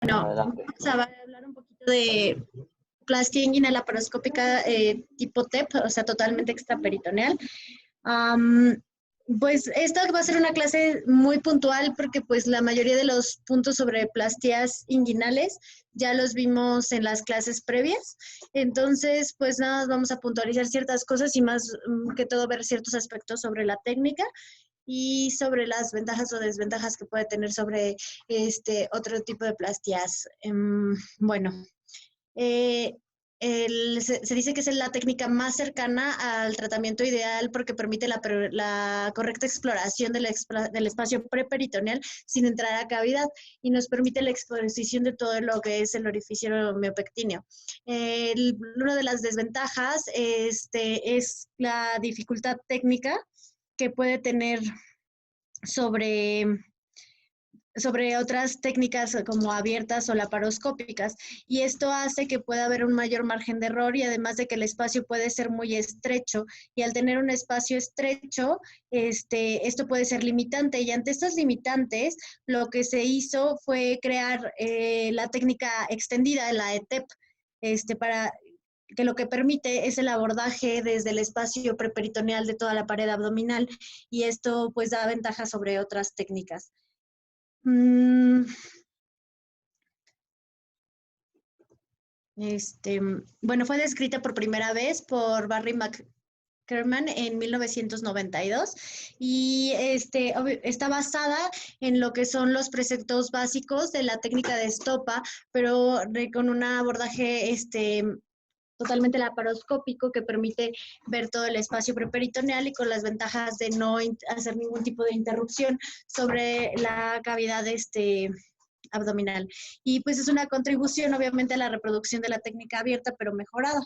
Bueno, Adelante. vamos a hablar un poquito de plastia inguinal laparoscópica tipo TEP, o sea, totalmente extraperitoneal. Pues esta va a ser una clase muy puntual porque pues la mayoría de los puntos sobre plastias inguinales ya los vimos en las clases previas. Entonces, pues nada, vamos a puntualizar ciertas cosas y más que todo ver ciertos aspectos sobre la técnica y sobre las ventajas o desventajas que puede tener sobre otro tipo de plastias. Bueno, se dice que es la técnica más cercana al tratamiento ideal porque permite la correcta exploración del espacio preperitoneal sin entrar a cavidad y nos permite la exposición de todo lo que es el orificio miopectíneo. Una de las desventajas es la dificultad técnica que puede tener sobre otras técnicas como abiertas o laparoscópicas, y esto hace que pueda haber un mayor margen de error y además de que el espacio puede ser muy estrecho, y al tener un espacio estrecho, esto puede ser limitante, y ante estas limitantes lo que se hizo fue crear la técnica extendida, la ETEP, para que lo que permite es el abordaje desde el espacio preperitoneal de toda la pared abdominal, y esto pues da ventaja sobre otras técnicas. Bueno, fue descrita por primera vez por Barry McCormack en 1992 y está basada en lo que son los preceptos básicos de la técnica de estopa, pero con un abordaje totalmente laparoscópico que permite ver todo el espacio preperitoneal y con las ventajas de no hacer ningún tipo de interrupción sobre la cavidad abdominal. Y pues es una contribución obviamente a la reproducción de la técnica abierta, pero mejorada.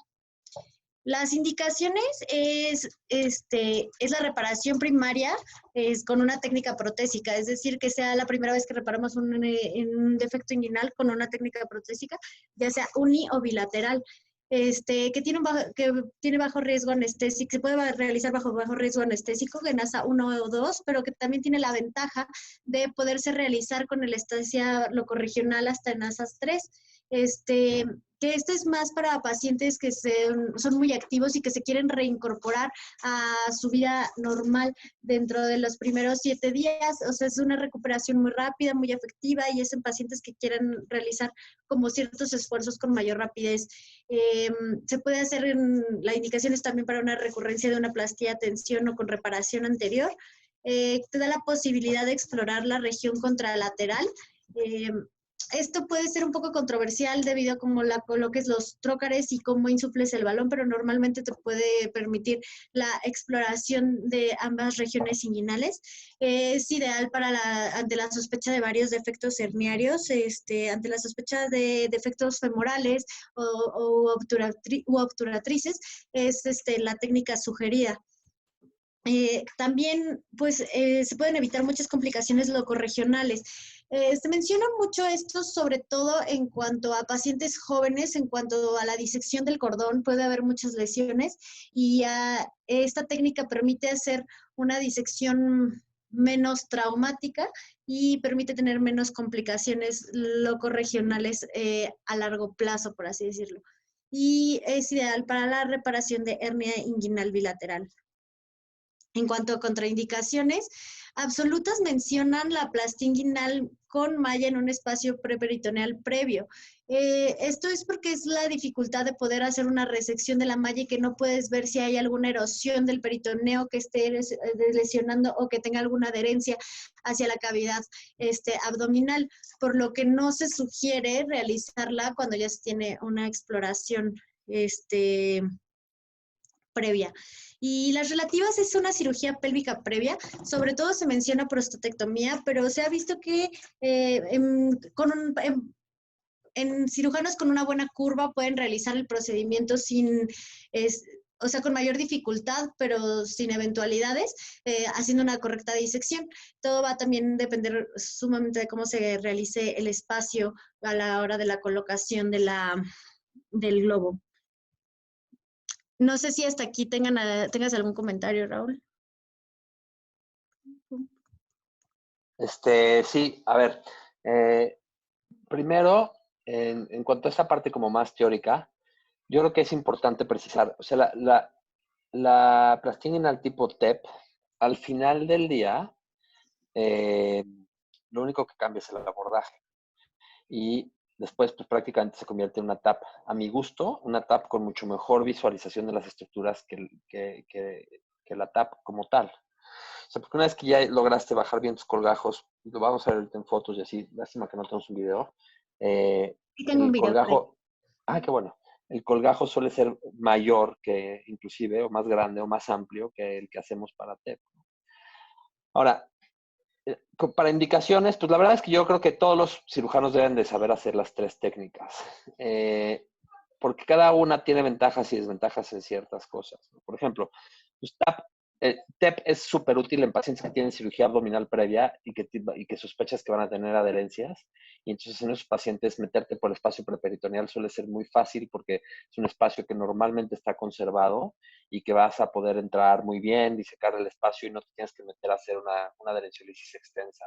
Las indicaciones es la reparación primaria con una técnica protésica, es decir, que sea la primera vez que reparamos un defecto inguinal con una técnica protésica, ya sea uni o bilateral. Que tiene bajo riesgo anestésico, se puede realizar bajo riesgo anestésico en ASA 1 o 2, pero que también tiene la ventaja de poderse realizar con anestesia locorregional hasta en ASAS 3. Que esto es más para pacientes que son muy activos y que se quieren reincorporar a su vida normal dentro de los primeros 7 días. O sea, es una recuperación muy rápida, muy efectiva, y es en pacientes que quieren realizar como ciertos esfuerzos con mayor rapidez. Se puede hacer la indicación es también para una recurrencia de una plastía de tensión o con reparación anterior. Te da la posibilidad de explorar la región contralateral. Esto puede ser un poco controversial debido a cómo la coloques los trócares y cómo insufles el balón, pero normalmente te puede permitir la exploración de ambas regiones inguinales. Es ideal ante la sospecha de varios defectos herniarios, ante la sospecha de defectos femorales u obturatrices, es la técnica sugerida. También pues, se pueden evitar muchas complicaciones locorregionales. Se menciona mucho esto, sobre todo en cuanto a pacientes jóvenes, en cuanto a la disección del cordón, puede haber muchas lesiones y esta técnica permite hacer una disección menos traumática y permite tener menos complicaciones locorregionales a largo plazo, por así decirlo. Y es ideal para la reparación de hernia inguinal bilateral. En cuanto a contraindicaciones, absolutas mencionan la plastía inguinal con malla en un espacio preperitoneal previo. Esto es porque es la dificultad de poder hacer una resección de la malla y que no puedes ver si hay alguna erosión del peritoneo que esté lesionando o que tenga alguna adherencia hacia la cavidad abdominal, por lo que no se sugiere realizarla cuando ya se tiene una exploración previa. Y las relativas es una cirugía pélvica previa, sobre todo se menciona prostatectomía, pero se ha visto que en cirujanos con una buena curva pueden realizar el procedimiento con mayor dificultad, pero sin eventualidades, haciendo una correcta disección. Todo va también a depender sumamente de cómo se realice el espacio a la hora de la colocación del globo. No sé si hasta aquí tengas algún comentario, Raúl. Sí, a ver, primero, en cuanto a esta parte como más teórica, yo creo que es importante precisar, o sea, la plastía inguinal tipo TEP, al final del día, eh, lo único que cambia es el abordaje. Y después, pues prácticamente se convierte en una TAP. A mi gusto, una TAP con mucho mejor visualización de las estructuras que la TAP como tal. O sea, porque una vez que ya lograste bajar bien tus colgajos, lo vamos a ver en fotos y así, lástima que no tenemos un video, Sí tengo un el video por ahí. colgajo, qué bueno, el colgajo suele ser mayor que inclusive, o más grande o más amplio que el que hacemos para TEP. Ahora, para indicaciones, pues la verdad es que yo creo que todos los cirujanos deben de saber hacer las tres técnicas, porque cada una tiene ventajas y desventajas en ciertas cosas. Por ejemplo, pues TEP es súper útil en pacientes que tienen cirugía abdominal previa y que sospechas que van a tener adherencias. Y entonces en esos pacientes meterte por el espacio preperitoneal suele ser muy fácil porque es un espacio que normalmente está conservado y que vas a poder entrar muy bien, disecar el espacio y no te tienes que meter a hacer una adherenciolisis extensa.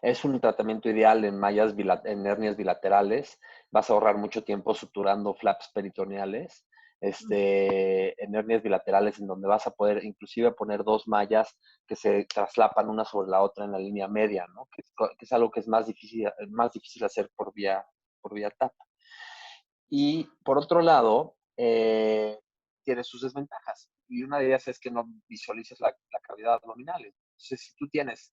Es un tratamiento ideal en hernias bilaterales. Vas a ahorrar mucho tiempo suturando flaps peritoneales. En hernias bilaterales en donde vas a poder inclusive poner dos mallas que se traslapan una sobre la otra en la línea media, ¿no? Que es algo que es más difícil hacer por vía TAP. Y por otro lado, tiene sus desventajas. Y una de ellas es que no visualices la cavidad abdominal. Entonces, si tú tienes,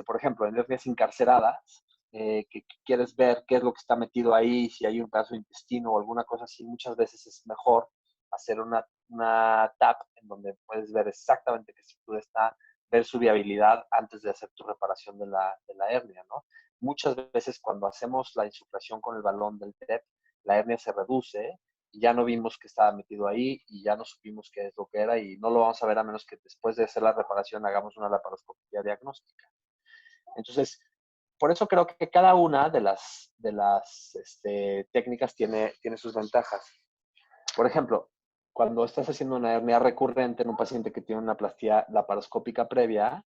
por ejemplo, en hernias encarceradas, que quieres ver qué es lo que está metido ahí, si hay un pedazo de intestino o alguna cosa así, muchas veces es mejor hacer una TAP en donde puedes ver exactamente qué estructura está, ver su viabilidad antes de hacer tu reparación de la hernia, ¿no? Muchas veces cuando hacemos la insuflación con el balón del TEP, la hernia se reduce y ya no vimos que estaba metido ahí y ya no supimos qué es lo que era y no lo vamos a ver a menos que después de hacer la reparación hagamos una laparoscopia diagnóstica. Entonces, por eso creo que cada una de las técnicas tiene sus ventajas. Por ejemplo, cuando estás haciendo una hernia recurrente en un paciente que tiene una plastía laparoscópica previa,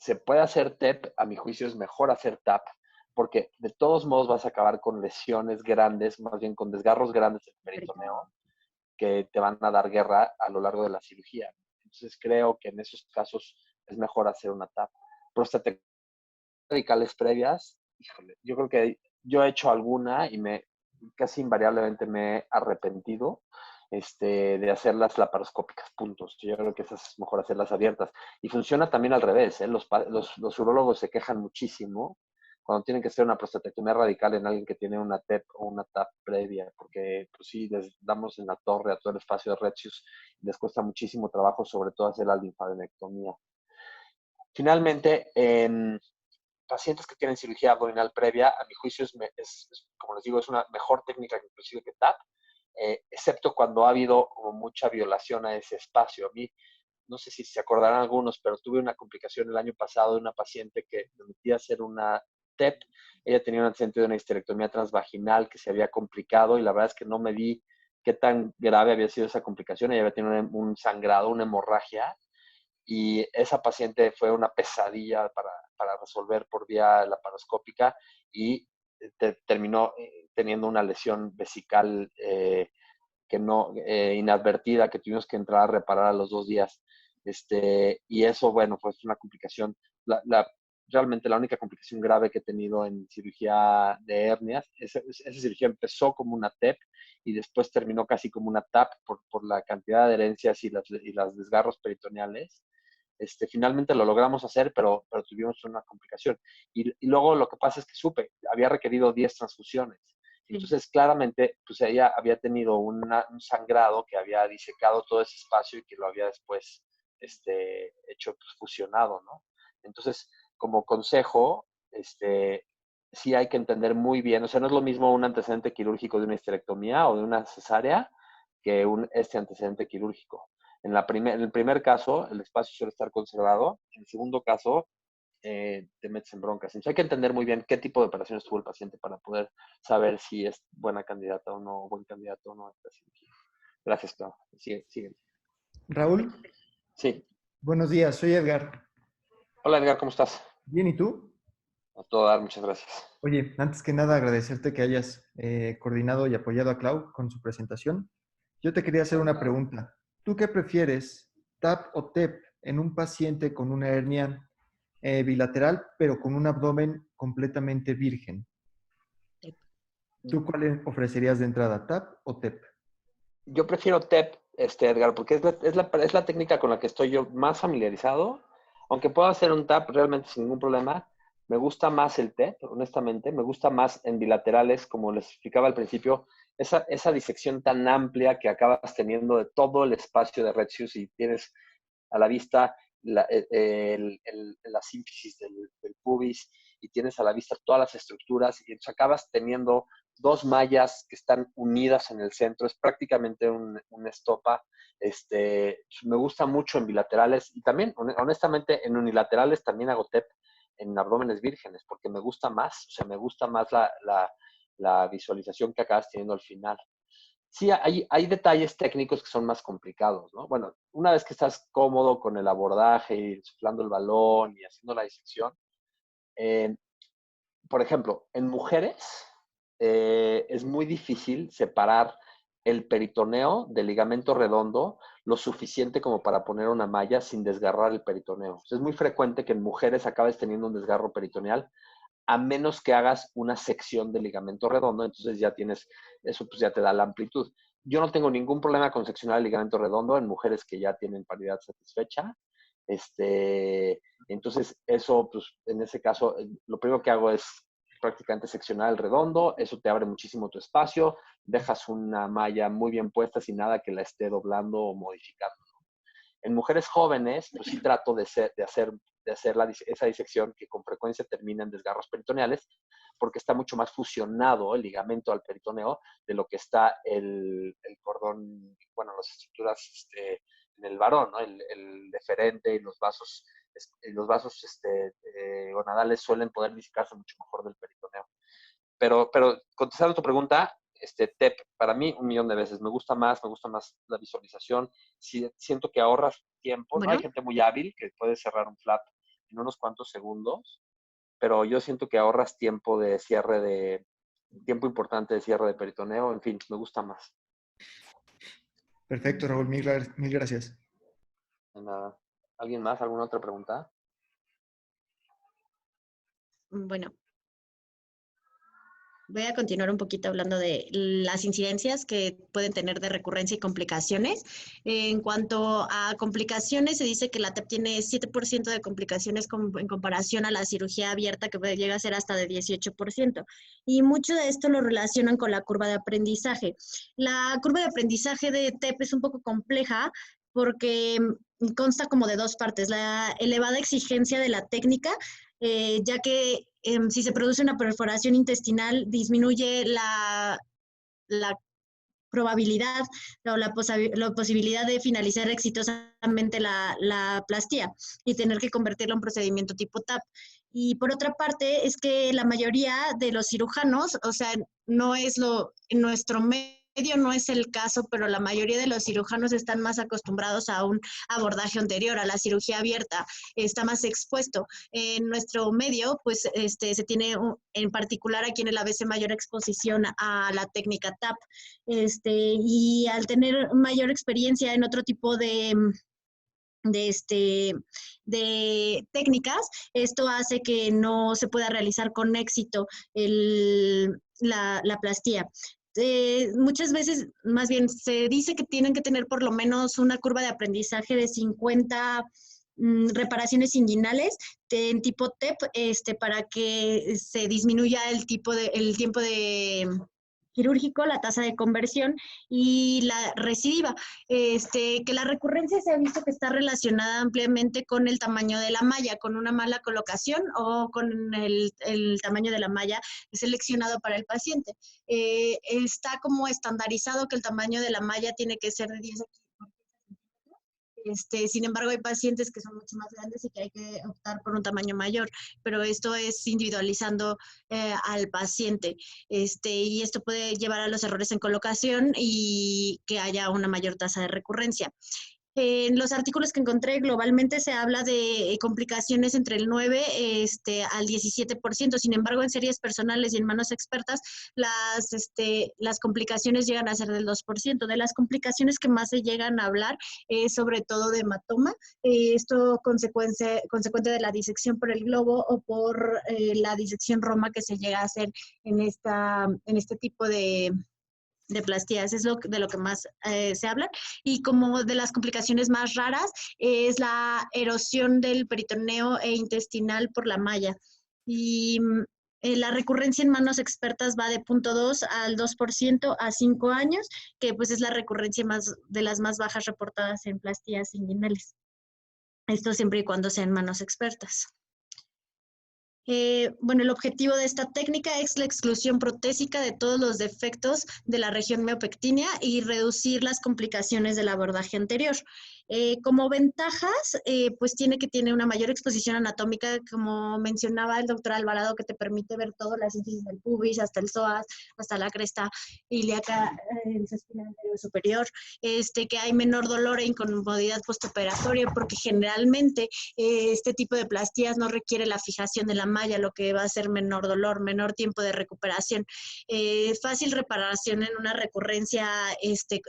se puede hacer TEP, a mi juicio es mejor hacer TAP, porque de todos modos vas a acabar con lesiones grandes, más bien con desgarros grandes del peritoneo, que te van a dar guerra a lo largo de la cirugía. Entonces creo que en esos casos es mejor hacer una TAP. Prostatectomías radicales previas, híjole, yo creo que yo he hecho alguna y casi invariablemente me he arrepentido de hacer las laparoscópicas, puntos. Yo creo que esas es mejor hacerlas abiertas. Y funciona también al revés, ¿eh? Los urólogos se quejan muchísimo cuando tienen que hacer una prostatectomía radical en alguien que tiene una TEP o una TAP previa, porque pues sí, les damos en la torre a todo el espacio de Retzius y les cuesta muchísimo trabajo, sobre todo hacer la linfadenectomía. Finalmente, pacientes que tienen cirugía abdominal previa, a mi juicio como les digo, es una mejor técnica que inclusive que TAP, excepto cuando ha habido como mucha violación a ese espacio. A mí, no sé si se acordarán algunos, pero tuve una complicación el año pasado de una paciente que me metí a hacer una TEP. Ella tenía un antecedente de una histerectomía transvaginal que se había complicado y la verdad es que no me di qué tan grave había sido esa complicación. Ella había tenido un sangrado, una hemorragia, y esa paciente fue una pesadilla para resolver por vía laparoscópica y terminó teniendo una lesión vesical que no, inadvertida, que tuvimos que entrar a reparar a los 2 días. Y eso, bueno, fue una complicación. Realmente la única complicación grave que he tenido en cirugía de hernias, esa cirugía empezó como una TEP y después terminó casi como una TAP por la cantidad de adherencias y las desgarros peritoneales. Finalmente lo logramos hacer, pero tuvimos una complicación. Y luego lo que pasa es que había requerido 10 transfusiones. Entonces, claramente, pues ella había tenido un sangrado que había disecado todo ese espacio y que lo había después hecho pues, fusionado, ¿no? Entonces, como consejo, sí hay que entender muy bien, o sea, no es lo mismo un antecedente quirúrgico de una histerectomía o de una cesárea que este antecedente quirúrgico. En el primer caso, el espacio suele estar conservado. En el segundo caso, te metes en broncas. Entonces hay que entender muy bien qué tipo de operaciones tuvo el paciente para poder saber si es buena candidata o no, buen candidato o no a esta cirugía. Gracias, Clau. Sigue, sigue. Raúl, Sí. buenos días, soy Edgar. Hola, Edgar, ¿cómo estás? Bien, ¿y tú? A todo dar, muchas gracias. Oye, antes que nada, agradecerte que hayas coordinado y apoyado a Clau con su presentación. Yo te quería hacer una pregunta. ¿Tú qué prefieres, TAP o TEP, en un paciente con una hernia bilateral, pero con un abdomen completamente virgen? TEP. ¿Tú cuál ofrecerías de entrada, TAP o TEP? Yo prefiero TEP, Edgar, porque es la técnica con la que estoy yo más familiarizado. Aunque puedo hacer un TAP realmente sin ningún problema, me gusta más el TEP, honestamente. Me gusta más en bilaterales, como les explicaba al principio, esa disección tan amplia que acabas teniendo de todo el espacio de Retzius y tienes a la vista la sínfisis del pubis y tienes a la vista todas las estructuras y entonces acabas teniendo dos mallas que están unidas en el centro. Es prácticamente una estopa. Me gusta mucho en bilaterales y también, honestamente, en unilaterales también hago TEP en abdómenes vírgenes porque me gusta más, o sea, me gusta más la visualización que acabas teniendo al final. Sí, hay detalles técnicos que son más complicados, ¿no? Bueno, una vez que estás cómodo con el abordaje y suflando el balón y haciendo la disección, eh, por ejemplo, en mujeres es muy difícil separar el peritoneo del ligamento redondo lo suficiente como para poner una malla sin desgarrar el peritoneo. Es muy frecuente que en mujeres acabes teniendo un desgarro peritoneal a menos que hagas una sección de ligamento redondo, entonces ya tienes, eso pues ya te da la amplitud. Yo no tengo ningún problema con seccionar el ligamento redondo en mujeres que ya tienen paridad satisfecha. Entonces, eso, pues en ese caso, lo primero que hago es prácticamente seccionar el redondo, eso te abre muchísimo tu espacio, dejas una malla muy bien puesta sin nada que la esté doblando o modificando. En mujeres jóvenes, pues sí trato de hacer esa disección que con frecuencia termina en desgarros peritoneales, porque está mucho más fusionado el ligamento al peritoneo de lo que está el cordón, bueno, las estructuras en el varón, ¿no? El deferente y los vasos gonadales suelen poder disiparse mucho mejor del peritoneo. Pero contestando tu pregunta, TEP, para mí, 1.000.000 de veces. Me gusta más la visualización. Siento que ahorras tiempo, ¿no? Hay Bueno, gente muy hábil que puede cerrar un flap en unos cuantos segundos, pero yo siento que ahorras tiempo tiempo importante de cierre de peritoneo. En fin, me gusta más. Perfecto, Raúl, mil gracias. Nada. ¿Alguien más? ¿Alguna otra pregunta? bueno, voy a continuar un poquito hablando de las incidencias que pueden tener de recurrencia y complicaciones. En cuanto a complicaciones, se dice que la TEP tiene 7% de complicaciones en comparación a la cirugía abierta, que llega a ser hasta de 18%. Y mucho de esto lo relacionan con la curva de aprendizaje. La curva de aprendizaje de TEP es un poco compleja porque consta como de dos partes. La elevada exigencia de la técnica, ya que si se produce una perforación intestinal, disminuye la probabilidad o la posibilidad de finalizar exitosamente la plastía y tener que convertirlo en procedimiento tipo TAP. Y por otra parte, es que la mayoría de los cirujanos, o sea, no es en nuestro medio no es el caso, pero la mayoría de los cirujanos están más acostumbrados a un abordaje anterior, a la cirugía abierta, está más expuesto. En nuestro medio, pues se tiene en particular aquí en el ABC mayor exposición a la técnica TAP. Y al tener mayor experiencia en otro tipo de técnicas, esto hace que no se pueda realizar con éxito la plastía. Muchas veces, más bien, se dice que tienen que tener por lo menos una curva de aprendizaje de 50 reparaciones inguinales en tipo TEP, para que se disminuya el tiempo de quirúrgico, la tasa de conversión y la recidiva. Que la recurrencia se ha visto que está relacionada ampliamente con el tamaño de la malla, con una mala colocación o con el tamaño de la malla seleccionado para el paciente. Está como estandarizado que el tamaño de la malla tiene que ser de 10 sin embargo, hay pacientes que son mucho más grandes y que hay que optar por un tamaño mayor, pero esto es individualizando al paciente. Y esto puede llevar a los errores en colocación y que haya una mayor tasa de recurrencia. En los artículos que encontré, globalmente se habla de complicaciones entre el 9 al 17%. Sin embargo, en series personales y en manos expertas, las complicaciones llegan a ser del 2%. De las complicaciones que más se llegan a hablar es sobre todo de hematoma, esto consecuente de la disección por el globo o por la disección Roma que se llega a hacer en este tipo de plastías, es de lo que más se habla. Y como de las complicaciones más raras es la erosión del peritoneo e intestinal por la malla. Y la recurrencia en manos expertas va de 0.2 al 2% a 5 años, que pues es la recurrencia de las más bajas reportadas en plastías inguinales. Esto siempre y cuando sean manos expertas. Bueno, el objetivo de esta técnica es la exclusión protésica de todos los defectos de la región miopectínea y reducir las complicaciones del abordaje anterior. Como ventajas, pues tiene una mayor exposición anatómica, como mencionaba el doctor Alvarado, que te permite ver todas las síntesis del pubis, hasta el psoas, hasta la cresta ilíaca, el sesquio anterior superior, que hay menor dolor e incomodidad postoperatoria, porque generalmente este tipo de plastías no requiere la fijación de la malla, lo que va a ser menor dolor, menor tiempo de recuperación, fácil reparación en una recurrencia,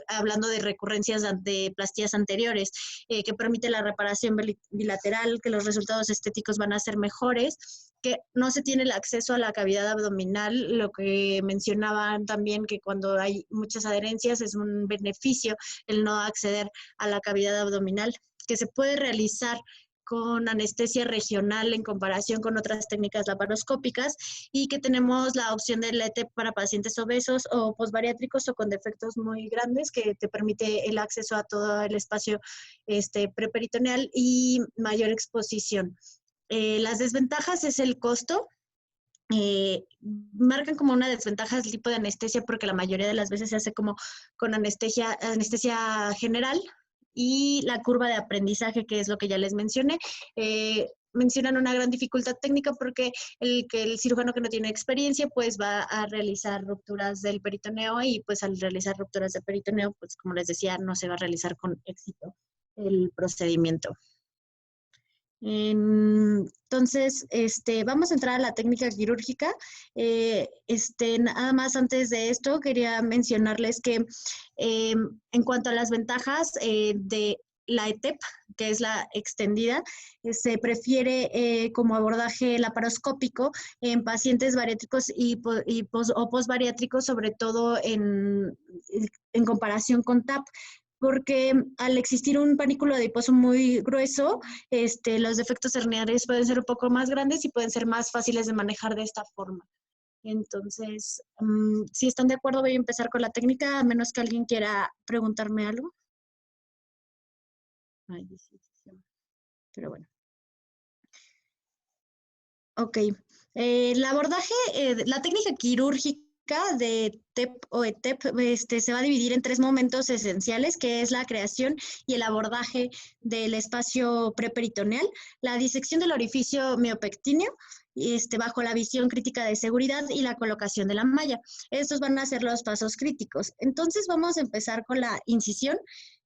hablando de recurrencias de plastías anteriores, que permite la reparación bilateral, que los resultados estéticos van a ser mejores, que no se tiene el acceso a la cavidad abdominal, lo que mencionaban también, que cuando hay muchas adherencias es un beneficio el no acceder a la cavidad abdominal, que se puede realizar con anestesia regional en comparación con otras técnicas laparoscópicas, y que tenemos la opción del ETEP para pacientes obesos o posbariátricos o con defectos muy grandes, que te permite el acceso a todo el espacio preperitoneal y mayor exposición. Las desventajas es el costo. Marcan como una desventaja el tipo de anestesia, porque la mayoría de las veces se hace como con anestesia general, y la curva de aprendizaje, que es lo que ya les mencioné. Mencionan una gran dificultad técnica porque el cirujano que no tiene experiencia pues va a realizar rupturas del peritoneo, y pues al realizar rupturas de peritoneo, pues como les decía, no se va a realizar con éxito el procedimiento. Entonces, vamos a entrar a la técnica quirúrgica. Nada más antes de esto, quería mencionarles que en cuanto a las ventajas de la ETEP, que es la extendida, se prefiere como abordaje laparoscópico en pacientes bariátricos o posbariátricos, sobre todo en comparación con TAP, porque al existir un panículo adiposo muy grueso, los defectos herniares pueden ser un poco más grandes y pueden ser más fáciles de manejar de esta forma. Entonces, si están de acuerdo, voy a empezar con la técnica, a menos que alguien quiera preguntarme algo. Ay, pero bueno. Ok. El abordaje, la técnica quirúrgica de TEP o ETEP se va a dividir en 3 momentos esenciales, que es la creación y el abordaje del espacio preperitoneal, la disección del orificio miopectíneo, bajo la visión crítica de seguridad, y la colocación de la malla. Estos van a ser los pasos críticos. Entonces vamos a empezar con la incisión.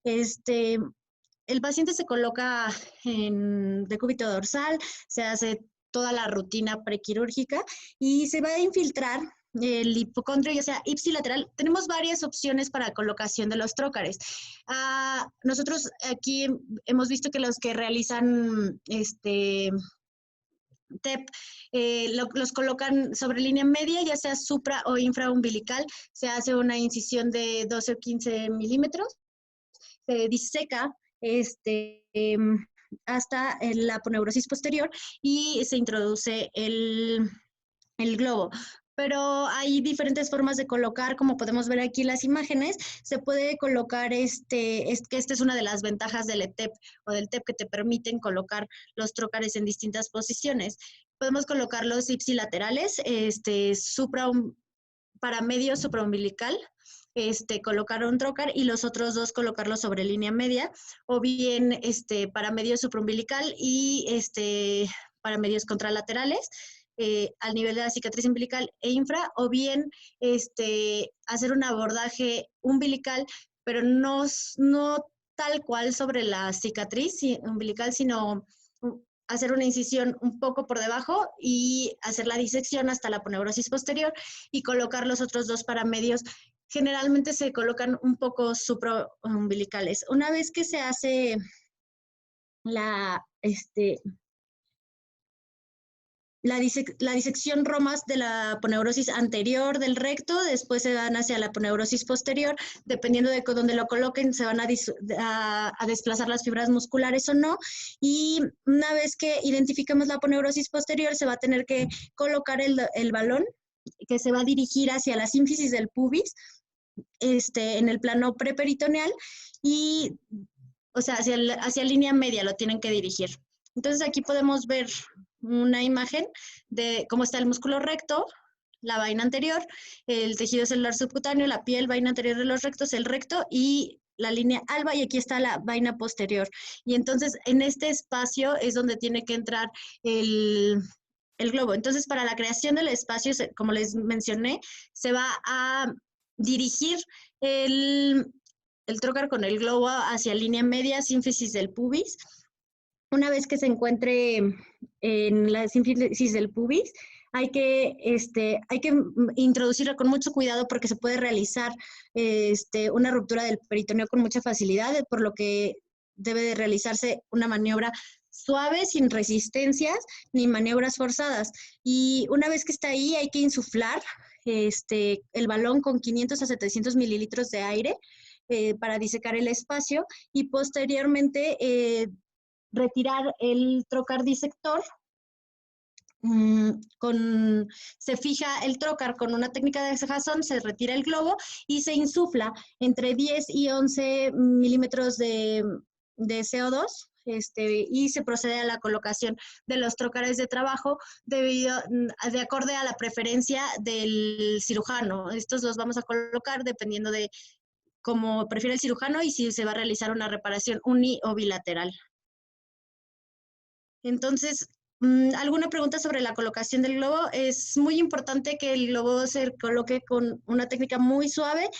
El paciente se coloca en decúbito dorsal, se hace toda la rutina prequirúrgica y se va a infiltrar el hipocondrio, ya sea ipsilateral. Tenemos varias opciones para colocación de los trócares. Nosotros aquí hemos visto que los que realizan TEP los colocan sobre línea media, ya sea supra o infraumbilical. Se hace una incisión de 12 o 15 milímetros, se diseca hasta la aponeurosis posterior y se introduce el globo. Pero hay diferentes formas de colocar, como podemos ver aquí en las imágenes. Se puede colocar, que esta es una de las ventajas del ETEP o del TEP, que te permiten colocar los trócares en distintas posiciones. Podemos colocar los ipsilaterales, para medio supraumbilical, colocar un trócar y los otros 2 colocarlos sobre línea media, o bien para medio supraumbilical y para medios contralaterales, al nivel de la cicatriz umbilical e infra, o bien hacer un abordaje umbilical, pero no tal cual sobre la cicatriz umbilical, sino hacer una incisión un poco por debajo y hacer la disección hasta la aponeurosis posterior y colocar los otros 2 paramedios. Generalmente se colocan un poco supraumbilicales. Una vez que se hace la disección romas de la aponeurosis anterior del recto, después se van hacia la aponeurosis posterior, dependiendo de dónde lo coloquen, se van a desplazar las fibras musculares o no, y una vez que identifiquemos la aponeurosis posterior, se va a tener que colocar el balón, que se va a dirigir hacia la sínfisis del pubis, en el plano preperitoneal, y, o sea, hacia línea media lo tienen que dirigir. Entonces aquí podemos ver una imagen de cómo está el músculo recto, la vaina anterior, el tejido celular subcutáneo, la piel, vaina anterior de los rectos, el recto y la línea alba, y aquí está la vaina posterior. Y entonces en este espacio es donde tiene que entrar el globo. Entonces, para la creación del espacio, como les mencioné, se va a dirigir el trocar con el globo hacia línea media, sínfisis del pubis. Una vez que se encuentre en la sínfisis del pubis, hay que introducirla con mucho cuidado porque se puede realizar una ruptura del peritoneo con mucha facilidad, por lo que debe de realizarse una maniobra suave, sin resistencias ni maniobras forzadas. Y una vez que está ahí, hay que insuflar el balón con 500 a 700 mililitros de aire para disecar el espacio, y posteriormente retirar el trocar disector. Se fija el trocar con una técnica de Jason, se retira el globo y se insufla entre 10 y 11 milímetros de CO2, y se procede a la colocación de los trocares de trabajo de acorde a la preferencia del cirujano. Estos los vamos a colocar dependiendo de cómo prefiere el cirujano y si se va a realizar una reparación uni o bilateral. Entonces, ¿alguna pregunta sobre la colocación del globo? Es muy importante que el globo se coloque con una técnica muy suave,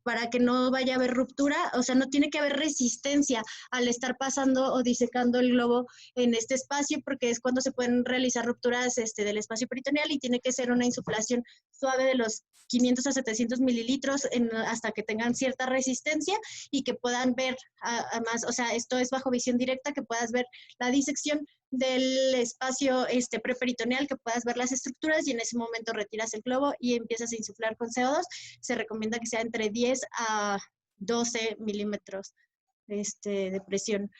para que no vaya a haber ruptura, o sea, no tiene que haber resistencia al estar pasando o disecando el globo en este espacio, porque es cuando se pueden realizar rupturas del espacio peritoneal, y tiene que ser una insuflación suave de los 500 a 700 mililitros hasta que tengan cierta resistencia y que puedan ver, además, o sea, esto es bajo visión directa, que puedas ver la disección del espacio preperitoneal, que puedas ver las estructuras, y en ese momento retiras el globo y empiezas a insuflar con CO2. Se recomienda que sea entre 10 a 12 milímetros de presión.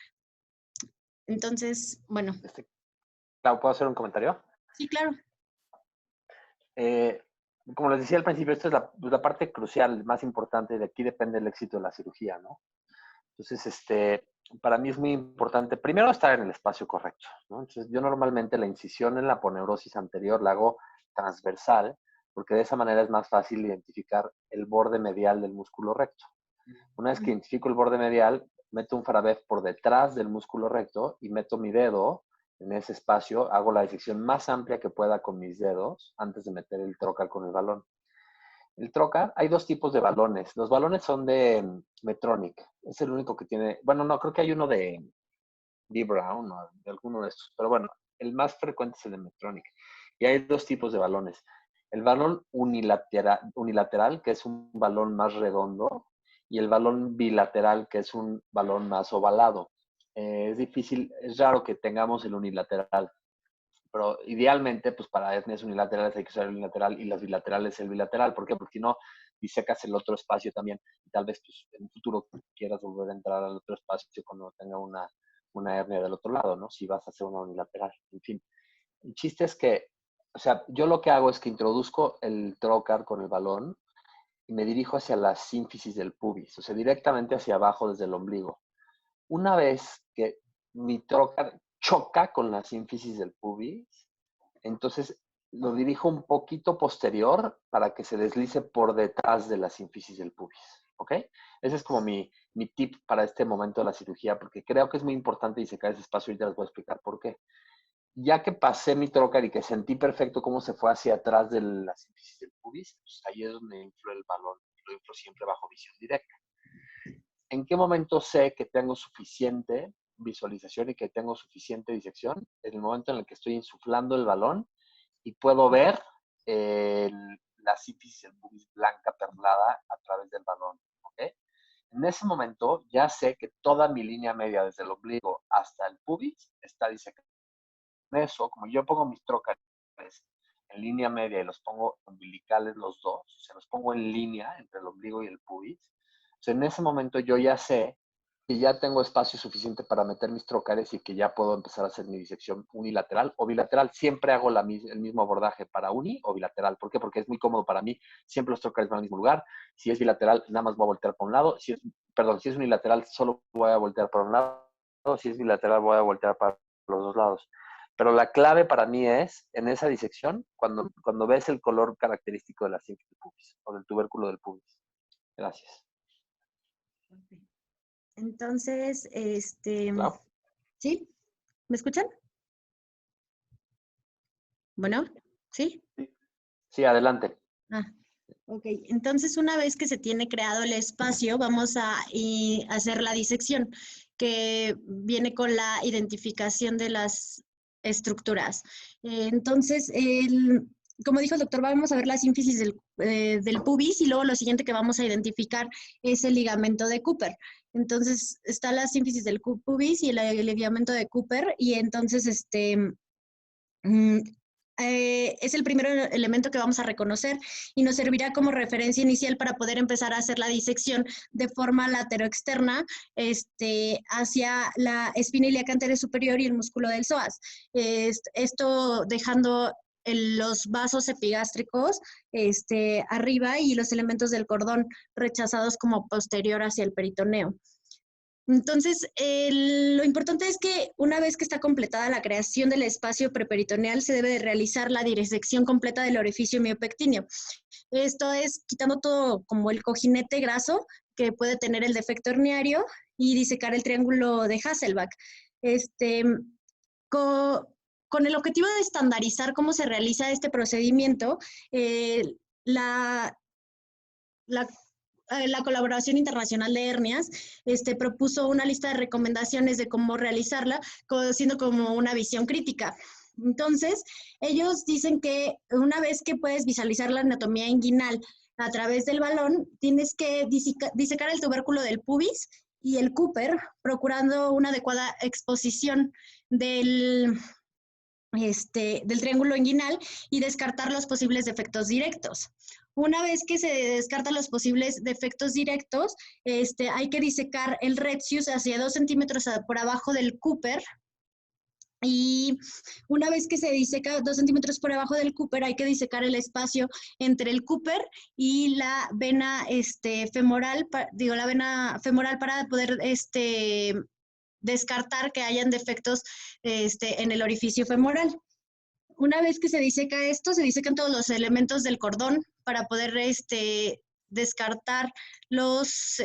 Entonces, bueno. Clau, ¿puedo hacer un comentario? Sí, claro. Como les decía al principio, esta es la parte crucial, más importante. De aquí depende el éxito de la cirugía, ¿no? Entonces, para mí es muy importante, primero, estar en el espacio correcto, ¿no? Entonces, yo normalmente la incisión en la aponeurosis anterior la hago transversal, porque de esa manera es más fácil identificar el borde medial del músculo recto. Una vez que identifico el borde medial, meto un Farabev por detrás del músculo recto y meto mi dedo en ese espacio, hago la disección más amplia que pueda con mis dedos antes de meter el trocar con el balón. El trocar, hay 2 tipos de balones. Los balones son de Medtronic. Es el único que tiene, bueno, no, creo que hay uno de D. Brown o de alguno de estos, pero bueno, el más frecuente es el de Medtronic. Y hay 2 tipos de balones. El balón unilateral, que es un balón más redondo, y el balón bilateral, que es un balón más ovalado. Es difícil, es raro que tengamos el unilateral, pero idealmente, pues para hernias unilaterales hay que usar el unilateral y las bilaterales el bilateral. ¿Por qué? Porque si no, disecas el otro espacio también, y tal vez pues, en un futuro quieras volver a entrar al otro espacio cuando tenga una hernia del otro lado, ¿no? Si vas a hacer una unilateral. En fin, el chiste es que, o sea, yo lo que hago es que introduzco el trocar con el balón y me dirijo hacia la sínfisis del pubis, o sea, directamente hacia abajo desde el ombligo. Una vez que mi trocar choca con la sínfisis del pubis, entonces lo dirijo un poquito posterior para que se deslice por detrás de la sínfisis del pubis, ¿ok? Ese es como mi tip para este momento de la cirugía, porque creo que es muy importante disecar ese espacio, y ya les voy a explicar por qué. Ya que pasé mi trocar y que sentí perfecto cómo se fue hacia atrás de la sínfisis del pubis, pues ahí es donde infló el balón, y lo infló siempre bajo visión directa. ¿En qué momento sé que tengo suficiente visualización y que tengo suficiente disección? En el momento en el que estoy insuflando el balón y puedo ver la sífilis del pubis blanca perlada a través del balón. ¿Ok? En ese momento ya sé que toda mi línea media desde el ombligo hasta el pubis está disecada. Eso, como yo pongo mis trócares en línea media y los pongo umbilicales los dos, o sea, los pongo en línea entre el ombligo y el pubis, o sea, en ese momento yo ya sé que ya tengo espacio suficiente para meter mis trócares y que ya puedo empezar a hacer mi disección unilateral o bilateral. Siempre hago el mismo abordaje para uni o bilateral. ¿Por qué? Porque es muy cómodo para mí. Siempre los trócares van al mismo lugar. Si es bilateral, nada más voy a voltear para un lado. Si es unilateral, solo voy a voltear para un lado. Si es bilateral, voy a voltear para los dos lados. Pero la clave para mí es, en esa disección, cuando ves el color característico de la sínfisis del pubis o del tubérculo del pubis. Gracias. Entonces, ¿Claro? ¿sí? ¿Me escuchan? Bueno, ¿sí? Sí, adelante. Ok. Entonces, una vez que se tiene creado el espacio, vamos a hacer la disección, que viene con la identificación de las estructuras. Entonces, como dijo el doctor, vamos a ver la sínfisis del pubis y luego lo siguiente que vamos a identificar es el ligamento de Cooper. Entonces, está la sínfisis del pubis y el ligamento de Cooper y entonces, es el primer elemento que vamos a reconocer y nos servirá como referencia inicial para poder empezar a hacer la disección de forma lateroexterna hacia la espina ilíaca anterior superior y el músculo del psoas. Esto dejando los vasos epigástricos arriba y los elementos del cordón rechazados como posterior hacia el peritoneo. Entonces, lo importante es que una vez que está completada la creación del espacio preperitoneal, se debe de realizar la disección completa del orificio miopectíneo. Esto es quitando todo como el cojinete graso que puede tener el defecto herniario y disecar el triángulo de Hasselbalch. Con el objetivo de estandarizar cómo se realiza este procedimiento, la Colaboración Internacional de Hernias propuso una lista de recomendaciones de cómo realizarla, siendo como una visión crítica. Entonces, ellos dicen que una vez que puedes visualizar la anatomía inguinal a través del balón, tienes que disecar el tubérculo del pubis y el Cooper, procurando una adecuada exposición del triángulo inguinal y descartar los posibles defectos directos. Una vez que se descartan los posibles defectos directos, hay que disecar el retius hacia 2 centímetros por abajo del Cooper. Y una vez que se diseca 2 centímetros por abajo del Cooper, hay que disecar el espacio entre el Cooper y la vena femoral, la vena femoral para poder descartar que hayan defectos en el orificio femoral. Una vez que se diseca esto, se disecan todos los elementos del cordón para poder descartar los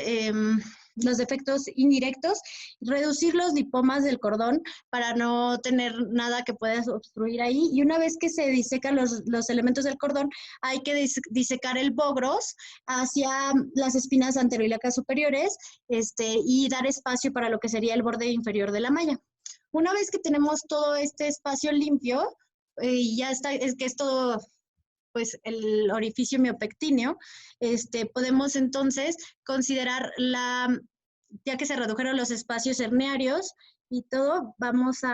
defectos indirectos, reducir los lipomas del cordón para no tener nada que pueda obstruir ahí. Y una vez que se disecan los elementos del cordón, hay que disecar el bogros hacia las espinas anteroilíacas superiores y dar espacio para lo que sería el borde inferior de la malla. Una vez que tenemos todo este espacio limpio, ya está, es que es todo pues el orificio miopectíneo, podemos entonces considerar ya que se redujeron los espacios herniarios y todo, vamos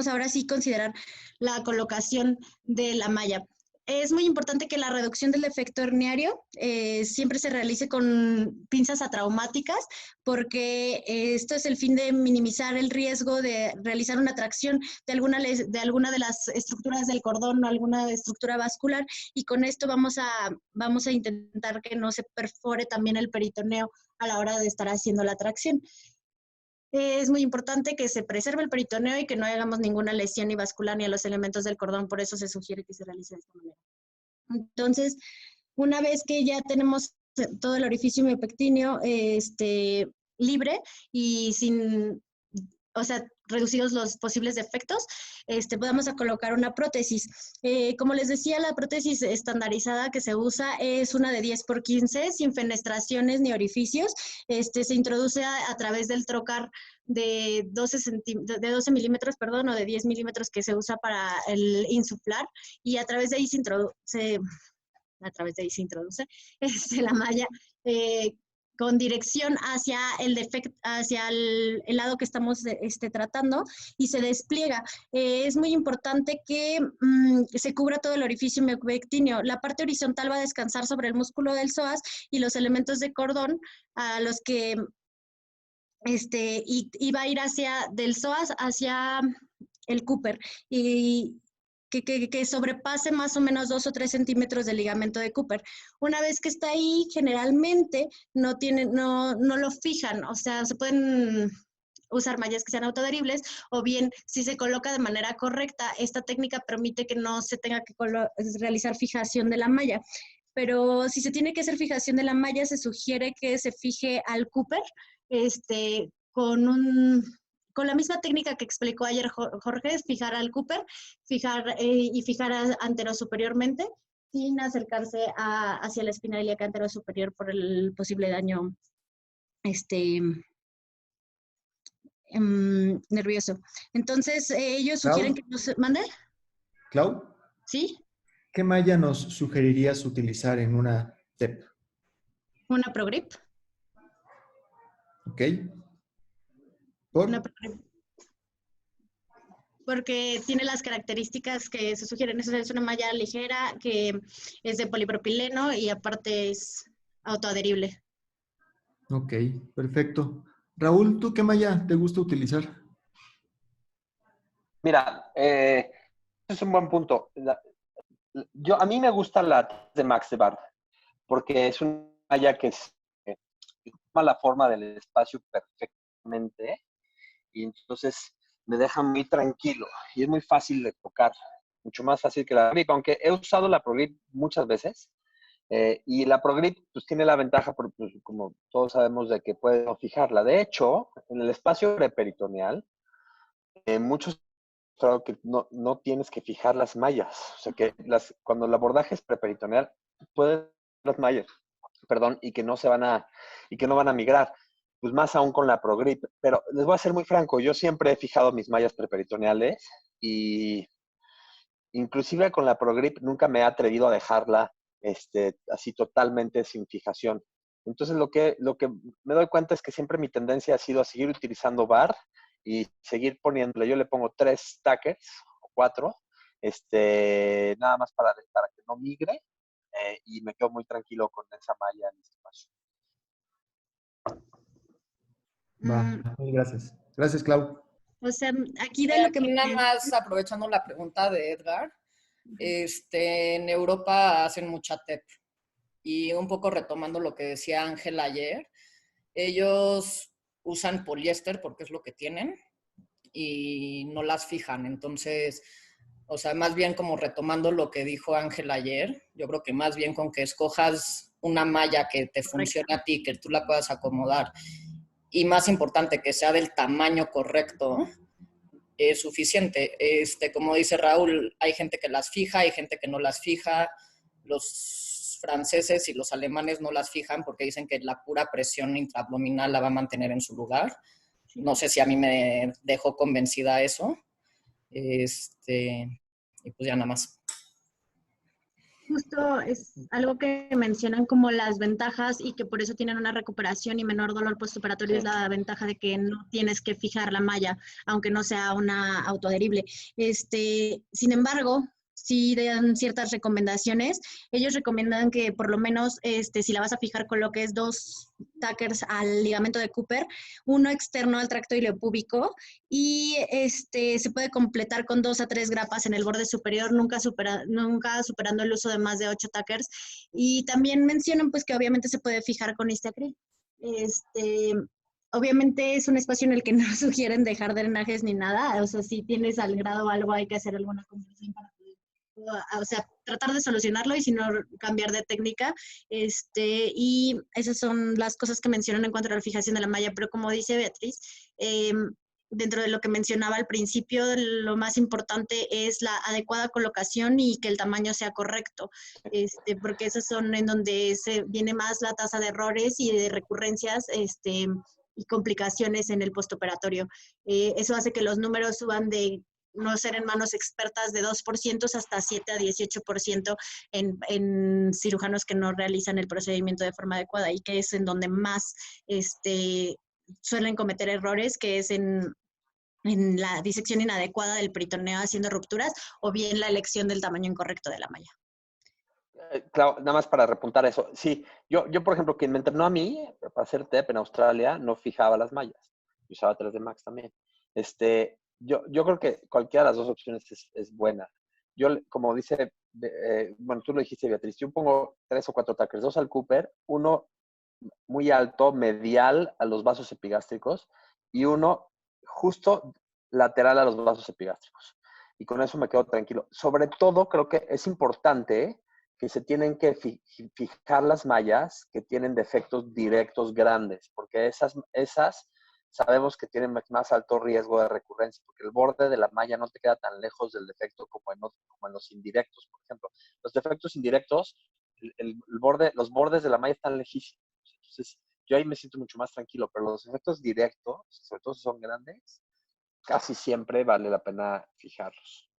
ahora sí considerar la colocación de la malla. Es muy importante que la reducción del defecto herniario siempre se realice con pinzas atraumáticas, porque esto es el fin de minimizar el riesgo de realizar una tracción de alguna de las estructuras del cordón o alguna estructura vascular, y con esto vamos a intentar que no se perfore también el peritoneo a la hora de estar haciendo la tracción. Es muy importante que se preserve el peritoneo y que no hagamos ninguna lesión ni vascular ni a los elementos del cordón, por eso se sugiere que se realice de esta manera. Entonces, una vez que ya tenemos todo el orificio miopectíneo libre y sin, o sea, reducidos los posibles defectos, vamos a colocar una prótesis. Como les decía, la prótesis estandarizada que se usa es una de 10x15, sin fenestraciones ni orificios. Se introduce a través del trocar de 12 milímetros, perdón, o de 10 milímetros que se usa para el insuflar, y a través de ahí se introduce la malla con dirección hacia el defecto, hacia el lado que estamos tratando, y se despliega. Es muy importante que se cubra todo el orificio miocpectíneo. La parte horizontal va a descansar sobre el músculo del psoas y los elementos de cordón a los que y va a ir del psoas hacia el Cooper, y que sobrepase más o menos 2 o 3 centímetros del ligamento de Cooper. Una vez que está ahí, generalmente no lo fijan, o sea, se pueden usar mallas que sean autoadheribles, o bien, si se coloca de manera correcta, esta técnica permite que no se tenga que realizar fijación de la malla. Pero si se tiene que hacer fijación de la malla, se sugiere que se fije al Cooper, con la misma técnica que explicó ayer Jorge, fijar al Cooper, fijar anterosuperiormente, sin acercarse hacia la espina ilíaca anterosuperior por el posible daño nervioso. Entonces, ellos sugieren que nos mande. Clau, ¿Sí? ¿qué malla nos sugerirías utilizar en una TEP? Una ProGrip. ¿Ok? ¿Por? Una ProGrip. Porque tiene las características que se sugieren. Es una malla ligera, que es de polipropileno y aparte es autoadherible. Ok, perfecto. Raúl, ¿tú qué malla te gusta utilizar? Mira, es un buen punto. A mí me gusta la de Max de Bar, porque es una malla que toma la forma del espacio perfectamente, y entonces me deja muy tranquilo y es muy fácil de tocar, mucho más fácil que la ProGrip, aunque he usado la ProGrip muchas veces, y la ProGrip pues tiene la ventaja, pues, como todos sabemos, de que puedes no fijarla. De hecho, en el espacio preperitoneal, muchos claro que no tienes que fijar las mallas. O sea que cuando el abordaje es preperitoneal, puedes las mallas, perdón, y que no van a migrar. Pues más aún con la ProGrip. Pero les voy a ser muy franco, yo siempre he fijado mis mallas preperitoneales, y inclusive con la ProGrip nunca me he atrevido a dejarla así totalmente sin fijación. Entonces lo que me doy cuenta es que siempre mi tendencia ha sido a seguir utilizando bar y seguir poniéndole. Yo le pongo 3 tackers o 4, nada más para que no migre, y me quedo muy tranquilo con esa malla en este espacio. Va, gracias. Gracias, Clau. O sea, aquí de lo que nada más aprovechando la pregunta de Edgar, en Europa hacen mucha TEP, y un poco retomando lo que decía Ángel ayer, ellos usan poliéster porque es lo que tienen y no las fijan. Entonces, o sea, más bien como retomando lo que dijo Ángel ayer, yo creo que más bien con que escojas una malla que te funcione a ti, que tú la puedas acomodar, y más importante, que sea del tamaño correcto, es suficiente. Como dice Raúl, hay gente que las fija, hay gente que no las fija. Los franceses y los alemanes no las fijan porque dicen que la pura presión intraabdominal la va a mantener en su lugar. No sé si a mí me dejó convencida eso. Y pues ya nada más. Justo es algo que mencionan como las ventajas, y que por eso tienen una recuperación y menor dolor postoperatorio, sí. Es la ventaja de que no tienes que fijar la malla, aunque no sea una autoadherible. Sin embargo, sí dan ciertas recomendaciones. Ellos recomiendan que por lo menos, si la vas a fijar, coloques 2 tackers al ligamento de Cooper, uno externo al tracto ileopúbico, y se puede completar con 2 a 3 grapas en el borde superior, nunca superando el uso de más de 8 tackers. Y también mencionan pues que obviamente se puede fijar con Histiacryl. Obviamente es un espacio en el que no sugieren dejar drenajes ni nada. O sea, si tienes sangrado o algo, hay que hacer alguna conversión para poder, o sea, tratar de solucionarlo, y si no, cambiar de técnica. Y esas son las cosas que mencionan en cuanto a la fijación de la malla. Pero como dice Beatriz, dentro de lo que mencionaba al principio, lo más importante es la adecuada colocación y que el tamaño sea correcto, porque esos son en donde se viene más la tasa de errores y de recurrencias, y complicaciones en el postoperatorio. Eso hace que los números suban de no ser en manos expertas de 2% hasta 7 a 18% en cirujanos que no realizan el procedimiento de forma adecuada, y que es en donde más suelen cometer errores, que es en la disección inadecuada del peritoneo haciendo rupturas, o bien la elección del tamaño incorrecto de la malla. Claro, nada más para repuntar eso. Sí, yo, por ejemplo, quien me entrenó a mí para hacer TEP en Australia no fijaba las mallas. Yo usaba 3D Max también. Yo creo que cualquiera de las dos opciones es buena. Yo, como dice, bueno, tú lo dijiste, Beatriz, yo pongo 3 o 4 trackers, 2 al Cooper, uno muy alto, medial a los vasos epigástricos y uno justo lateral a los vasos epigástricos. Y con eso me quedo tranquilo. Sobre todo, creo que es importante que se tienen que fijar las mallas que tienen defectos directos grandes, porque esas sabemos que tienen más alto riesgo de recurrencia, porque el borde de la malla no te queda tan lejos del defecto como en los indirectos, por ejemplo. Los defectos indirectos, los bordes de la malla están lejísimos. Entonces, yo ahí me siento mucho más tranquilo, pero los efectos directos, sobre todo si son grandes, casi siempre vale la pena fijarlos.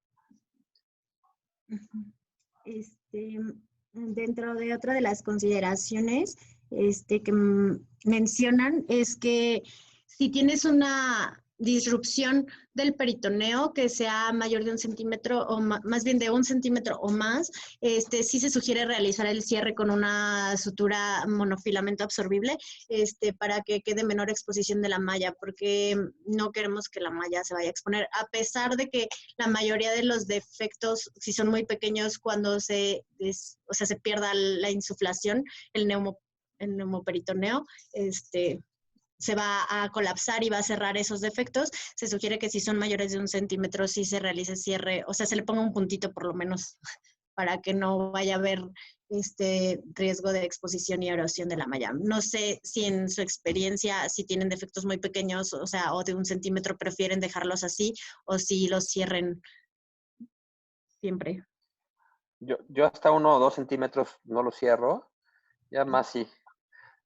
Dentro de otra de las consideraciones que mencionan es que si tienes una disrupción del peritoneo que sea mayor de 1 centímetro o más bien de 1 centímetro o más, sí se sugiere realizar el cierre con una sutura monofilamento absorbible, para que quede menor exposición de la malla, porque no queremos que la malla se vaya a exponer, a pesar de que la mayoría de los defectos, si son muy pequeños, cuando se pierda la insuflación, el neumoperitoneo, se va a colapsar y va a cerrar esos defectos. Se sugiere que si son mayores de 1 centímetro, sí se realice cierre, o sea, se le ponga un puntito por lo menos, para que no vaya a haber riesgo de exposición y erosión de la malla. No sé si en su experiencia, si tienen defectos muy pequeños, o sea, o de 1 centímetro, prefieren dejarlos así, o si los cierren siempre. Yo hasta 1 o 2 centímetros no lo cierro, ya más sí.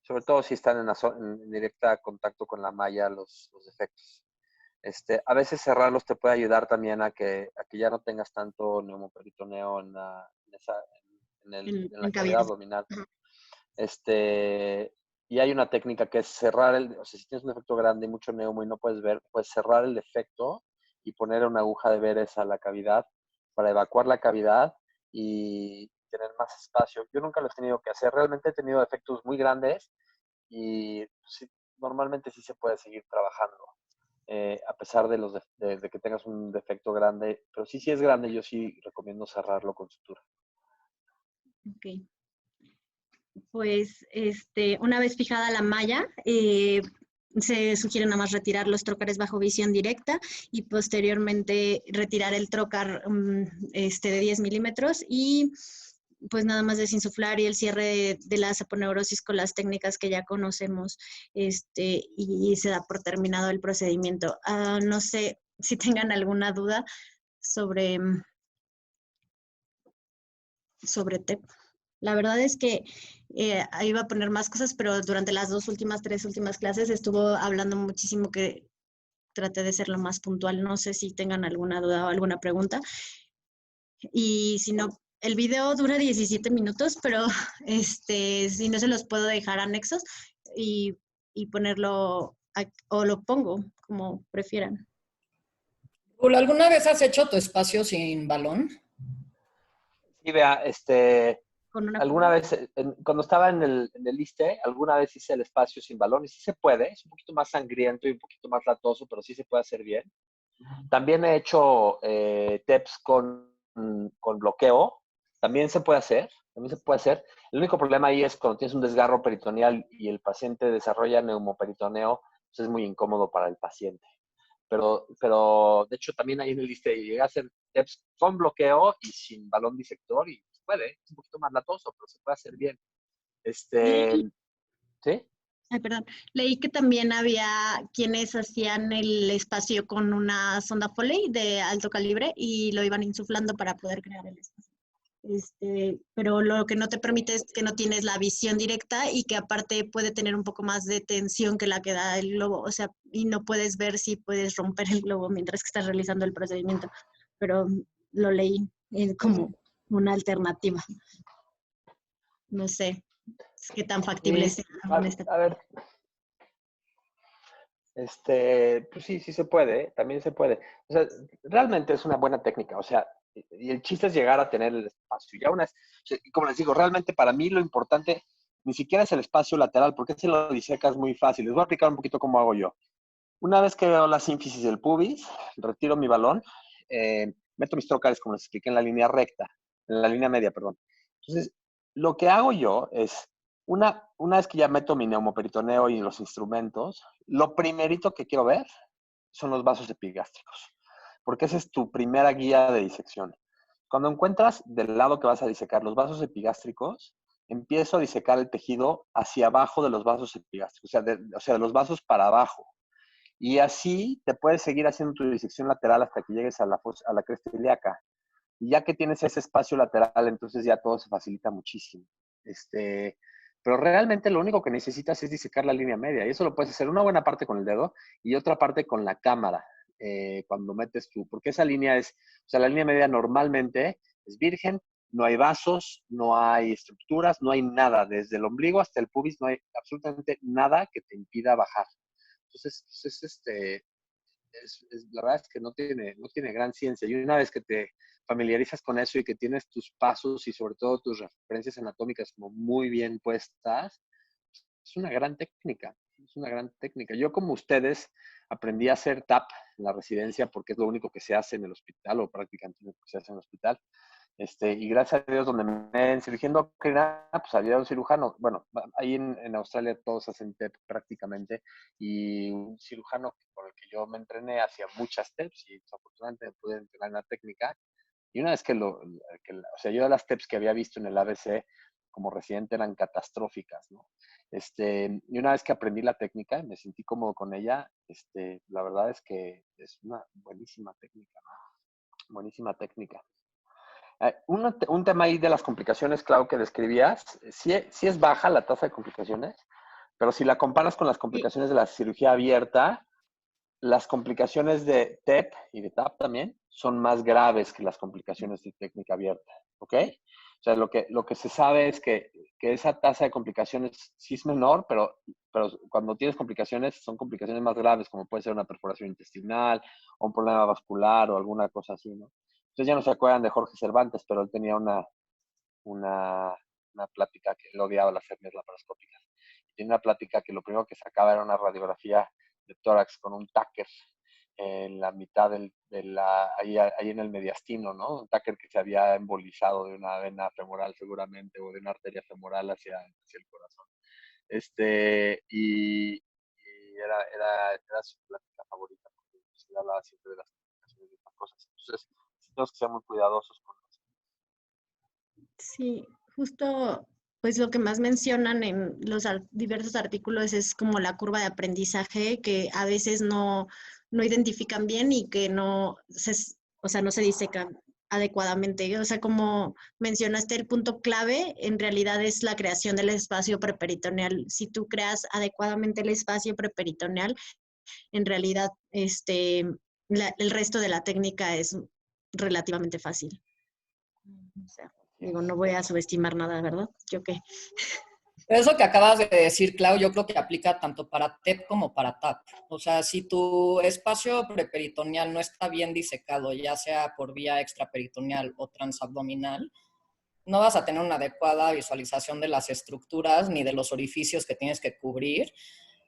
Sobre todo si están en directa contacto con la malla los defectos. A veces cerrarlos te puede ayudar también a que ya no tengas tanto neumoperitoneo en la cavidad abdominal. Y hay una técnica que es cerrar o sea, si tienes un defecto grande y mucho neumo y no puedes ver, puedes cerrar el defecto y poner una aguja de Veres a la cavidad para evacuar la cavidad y tener más espacio. Yo nunca lo he tenido que hacer. Realmente he tenido defectos muy grandes y sí, normalmente sí se puede seguir trabajando, a pesar de que tengas un defecto grande. Pero sí es grande, yo sí recomiendo cerrarlo con sutura. Ok. Pues una vez fijada la malla, se sugiere nada más retirar los trócares bajo visión directa y posteriormente retirar el trócar de 10 milímetros y pues nada más desinsuflar y el cierre de la saponeurosis con las técnicas que ya conocemos, y se da por terminado el procedimiento. No sé si tengan alguna duda sobre TEP. La verdad es que iba a poner más cosas, pero durante las 3 últimas clases estuvo hablando muchísimo, que traté de ser lo más puntual. No sé si tengan alguna duda o alguna pregunta. Y si no, el video dura 17 minutos, pero si no, se los puedo dejar anexos y ponerlo, o lo pongo, como prefieran. ¿Alguna vez has hecho tu espacio sin balón? Sí, vea, Con una alguna vez, cuando estaba en el ISSSTE, alguna vez hice el espacio sin balón y sí se puede, es un poquito más sangriento y un poquito más latoso, pero sí se puede hacer bien. También he hecho TEPS con bloqueo, también se puede hacer, El único problema ahí es cuando tienes un desgarro peritoneal y el paciente desarrolla neumoperitoneo, pues es muy incómodo para el paciente. Pero de hecho también ahí en el ISSSTE llegué a hacer TEPS con bloqueo y sin balón disector y se puede, es un poquito más latoso, pero se puede hacer bien. ¿Sí? Ay, perdón. Leí que también había quienes hacían el espacio con una sonda Foley de alto calibre y lo iban insuflando para poder crear el espacio. Pero lo que no te permite es que no tienes la visión directa y que aparte puede tener un poco más de tensión que la que da el globo, o sea, y no puedes ver si puedes romper el globo mientras que estás realizando el procedimiento. Pero lo leí como una alternativa. No sé qué tan factible Sí, sea en este. a ver, pues sí, sí se puede, ¿eh? También se puede. O sea, realmente es una buena técnica, o sea, y el chiste es llegar a tener el espacio. Ya una vez, o sea, como les digo, realmente para mí lo importante ni siquiera es el espacio lateral, porque ese lo disecas muy fácil. Les voy a explicar un poquito cómo hago yo. Una vez que veo la sínfisis del pubis, retiro mi balón, meto mis trocales, como les expliqué, en la línea recta, en la línea media, perdón. Entonces, lo que hago yo es, una vez que ya meto mi neumoperitoneo y los instrumentos, lo primerito que quiero ver son los vasos epigástricos, porque esa es tu primera guía de disección. Cuando encuentras del lado que vas a disecar los vasos epigástricos, empiezo a disecar el tejido hacia abajo de los vasos epigástricos, o sea, de los vasos para abajo. Y así te puedes seguir haciendo tu disección lateral hasta que llegues a la cresta ilíaca. Y ya que tienes ese espacio lateral, entonces ya todo se facilita muchísimo. Pero realmente lo único que necesitas es disecar la línea media. Y eso lo puedes hacer una buena parte con el dedo y otra parte con la cámara. Cuando metes porque esa línea o sea, la línea media normalmente es virgen, no hay vasos, no hay estructuras, no hay nada. Desde el ombligo hasta el pubis no hay absolutamente nada que te impida bajar. Entonces, la verdad es que no tiene gran ciencia. Y una vez que te familiarizas con eso y que tienes tus pasos y sobre todo tus referencias anatómicas como muy bien puestas, es una gran técnica. Es una gran técnica. Yo, como ustedes, aprendí a hacer TAP en la residencia porque es lo único que se hace en el hospital o prácticamente lo que se hace en el hospital. Y gracias a Dios, donde me en cirugía endocrina, pues había un cirujano, bueno, ahí en Australia todos hacen TEP prácticamente, y un cirujano con el que yo me entrené hacía muchas TEPs y desafortunadamente me pude entrenar en la técnica. Y una vez o sea, yo de las TEPs que había visto en el ABC como residente eran catastróficas, ¿no? Y una vez que aprendí la técnica y me sentí cómodo con ella, la verdad es que es una buenísima técnica, ¿no? Buenísima técnica. Un tema ahí de las complicaciones, claro, que describías, sí es baja la tasa de complicaciones, pero si la comparas con las Sí, complicaciones de la cirugía abierta, las complicaciones de TEP y de TAP también son más graves que las complicaciones de técnica abierta, ¿ok? O sea, lo que se sabe es que esa tasa de complicaciones sí es menor, pero cuando tienes complicaciones, son complicaciones más graves, como puede ser una perforación intestinal o un problema vascular o alguna cosa así, ¿no? Ustedes ya no se acuerdan de Jorge Cervantes, pero él tenía una, una plática que él odiaba las hernias laparoscópicas. Y tenía una plática que lo primero que sacaba era una radiografía de tórax con un táquer en la mitad ahí en el mediastino, ¿no? Un táquer que se había embolizado de una vena femoral seguramente o de una arteria femoral hacia el corazón. Y era su plática favorita porque se hablaba siempre de las complicaciones de estas cosas. Entonces, tenemos que ser muy cuidadosos con eso. sí, justo pues lo que más mencionan en los diversos artículos es como la curva de aprendizaje que a veces no identifican bien y que o sea, no se disecan adecuadamente. O sea, como mencionaste, el punto clave en realidad es la creación del espacio preperitoneal. Si tú creas adecuadamente el espacio preperitoneal, en realidad el resto de la técnica es relativamente fácil. O sea, digo, no voy a subestimar nada, ¿verdad? Yo qué. Pero eso que acabas de decir, Clau, yo creo que aplica tanto para TEP como para TAP. O sea, si tu espacio preperitoneal no está bien disecado, ya sea por vía extraperitoneal o transabdominal, no vas a tener una adecuada visualización de las estructuras ni de los orificios que tienes que cubrir,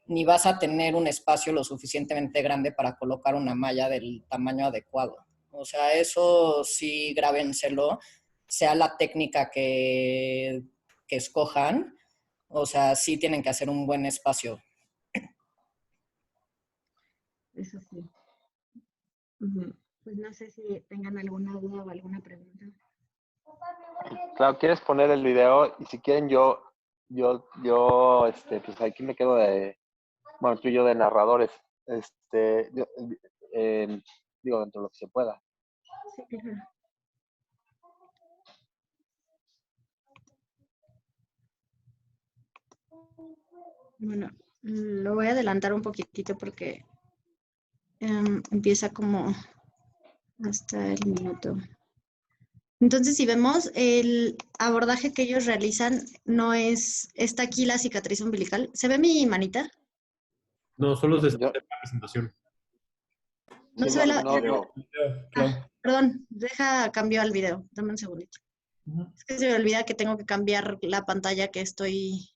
ni vas a tener un espacio lo suficientemente grande para colocar una malla del tamaño adecuado. O sea, eso sí, grábenselo, sea la técnica que escojan. O sea, sí tienen que hacer un buen espacio. Eso sí. Ujú. Pues no sé si tengan alguna duda o alguna pregunta. Claro, ¿quieres poner el video? Y si quieren yo Pues aquí me quedo bueno, tú y yo de narradores. Digo, dentro de lo que se pueda. Bueno, lo voy a adelantar un poquitito porque empieza como hasta el minuto. Entonces, si vemos, el abordaje que ellos realizan no es, está aquí la cicatriz umbilical. ¿Se ve mi manita? No, solo se Yo, la presentación. No sí, se ve la... no veo. Ah, perdón, deja cambio al video. Dame un segundito. Es que se me olvida que tengo que cambiar la pantalla que estoy...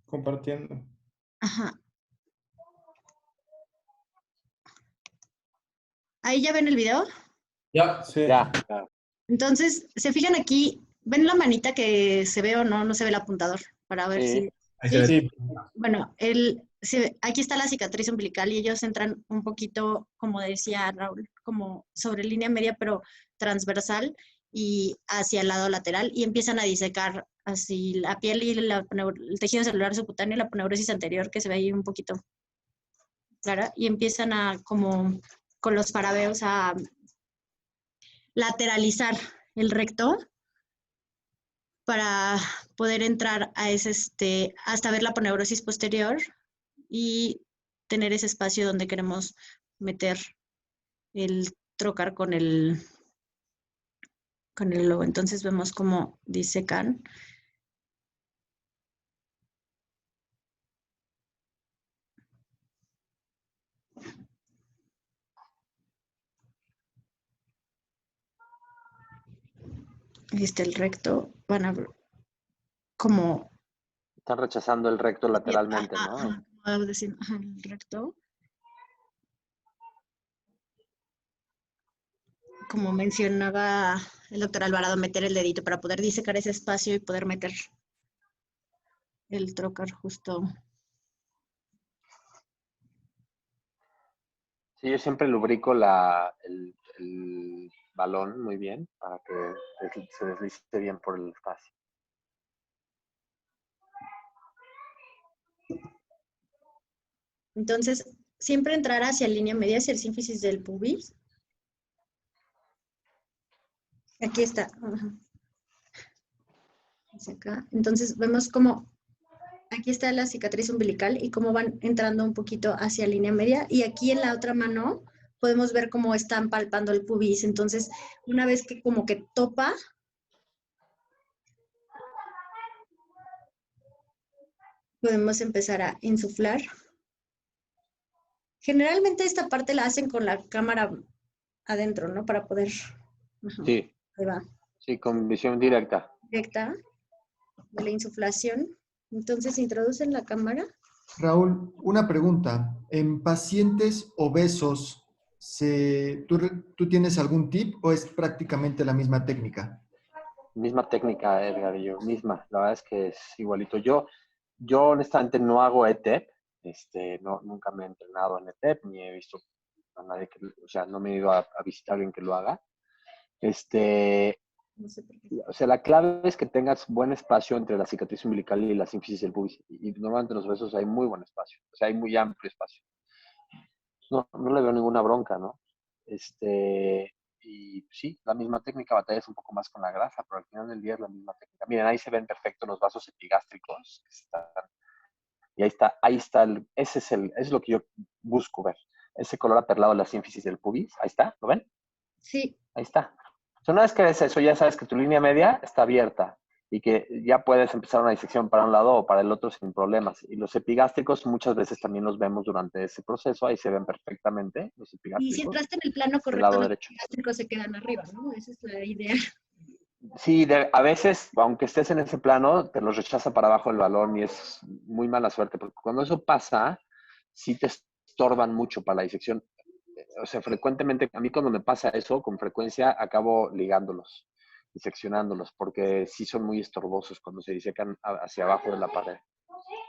Compartiendo. Ajá. ¿Ahí ya ven el video? Ya. Sí. Ya. Entonces, se fijan aquí, ¿ven la manita que se ve o no? No se ve el apuntador para ver Sí. si... Ahí ¿sí? se ve. Bueno, aquí está la cicatriz umbilical y ellos entran un poquito, como decía Raúl, como sobre línea media, pero transversal y hacia el lado lateral y empiezan a disecar así la piel y el tejido celular subcutáneo, la aponeurosis anterior que se ve ahí un poquito clara y empiezan a como con los farabeos a lateralizar el recto para poder entrar a ese, hasta ver la aponeurosis posterior y tener ese espacio donde queremos meter el trocar con el lobo. Entonces vemos cómo disecan. El recto, van a ver como... Están rechazando el recto lateralmente, ¿no? Como decir, el recto. Como mencionaba el doctor Alvarado, meter el dedito para poder disecar ese espacio y poder meter el trocar justo. Sí, yo siempre lubrico el balón muy bien para que se deslice bien por el espacio. Entonces, siempre entrar hacia línea media, hacia el sínfisis del pubis. Aquí está. Ajá. Hacia acá. Entonces, vemos cómo aquí está la cicatriz umbilical y cómo van entrando un poquito hacia línea media. Y aquí en la otra mano podemos ver cómo están palpando el pubis. Entonces, una vez que como que topa, podemos empezar a insuflar. Generalmente esta parte la hacen con la cámara adentro, ¿no? Para poder... Ajá. Sí. Ahí va. Sí, con visión directa. Directa de la insuflación. Entonces, introducen la cámara. Raúl, una pregunta. En pacientes obesos, ¿tú tienes algún tip o es prácticamente la misma técnica? Misma técnica, Edgar, y yo misma. La verdad es que es igualito. Yo honestamente no hago ETEP. Nunca me he entrenado en ETEP, ni he visto a nadie o sea, no me he ido a visitar a alguien que lo haga. No sé por qué. O sea, la clave es que tengas buen espacio entre la cicatriz umbilical y la sínfisis del pubis. Y normalmente en los besos hay muy buen espacio. O sea, hay muy amplio espacio. No le veo ninguna bronca, ¿no? Y sí, la misma técnica, batallas un poco más con la grasa, pero al final del día es la misma técnica. Miren, ahí se ven perfecto los vasos epigástricos. Y ahí está, ese es lo que yo busco ver. Ese color aperlado de la sínfisis del pubis, ahí está, ¿lo ven? Sí. Ahí está. Una vez que ves eso, ya sabes que tu línea media está abierta y que ya puedes empezar una disección para un lado o para el otro sin problemas. Y los epigástricos muchas veces también los vemos durante ese proceso, ahí se ven perfectamente los Y epigástricos. si entraste en el plano del correcto, lado los derecho. gástricos se quedan arriba, ¿no? Esa es la idea. Sí, a veces, aunque estés en ese plano, te los rechaza para abajo el balón y es muy mala suerte, porque cuando eso pasa, sí te estorban mucho para la disección. O sea, frecuentemente, a mí cuando me pasa eso, con frecuencia acabo ligándolos, diseccionándolos, porque sí son muy estorbosos cuando se disecan hacia abajo de la pared.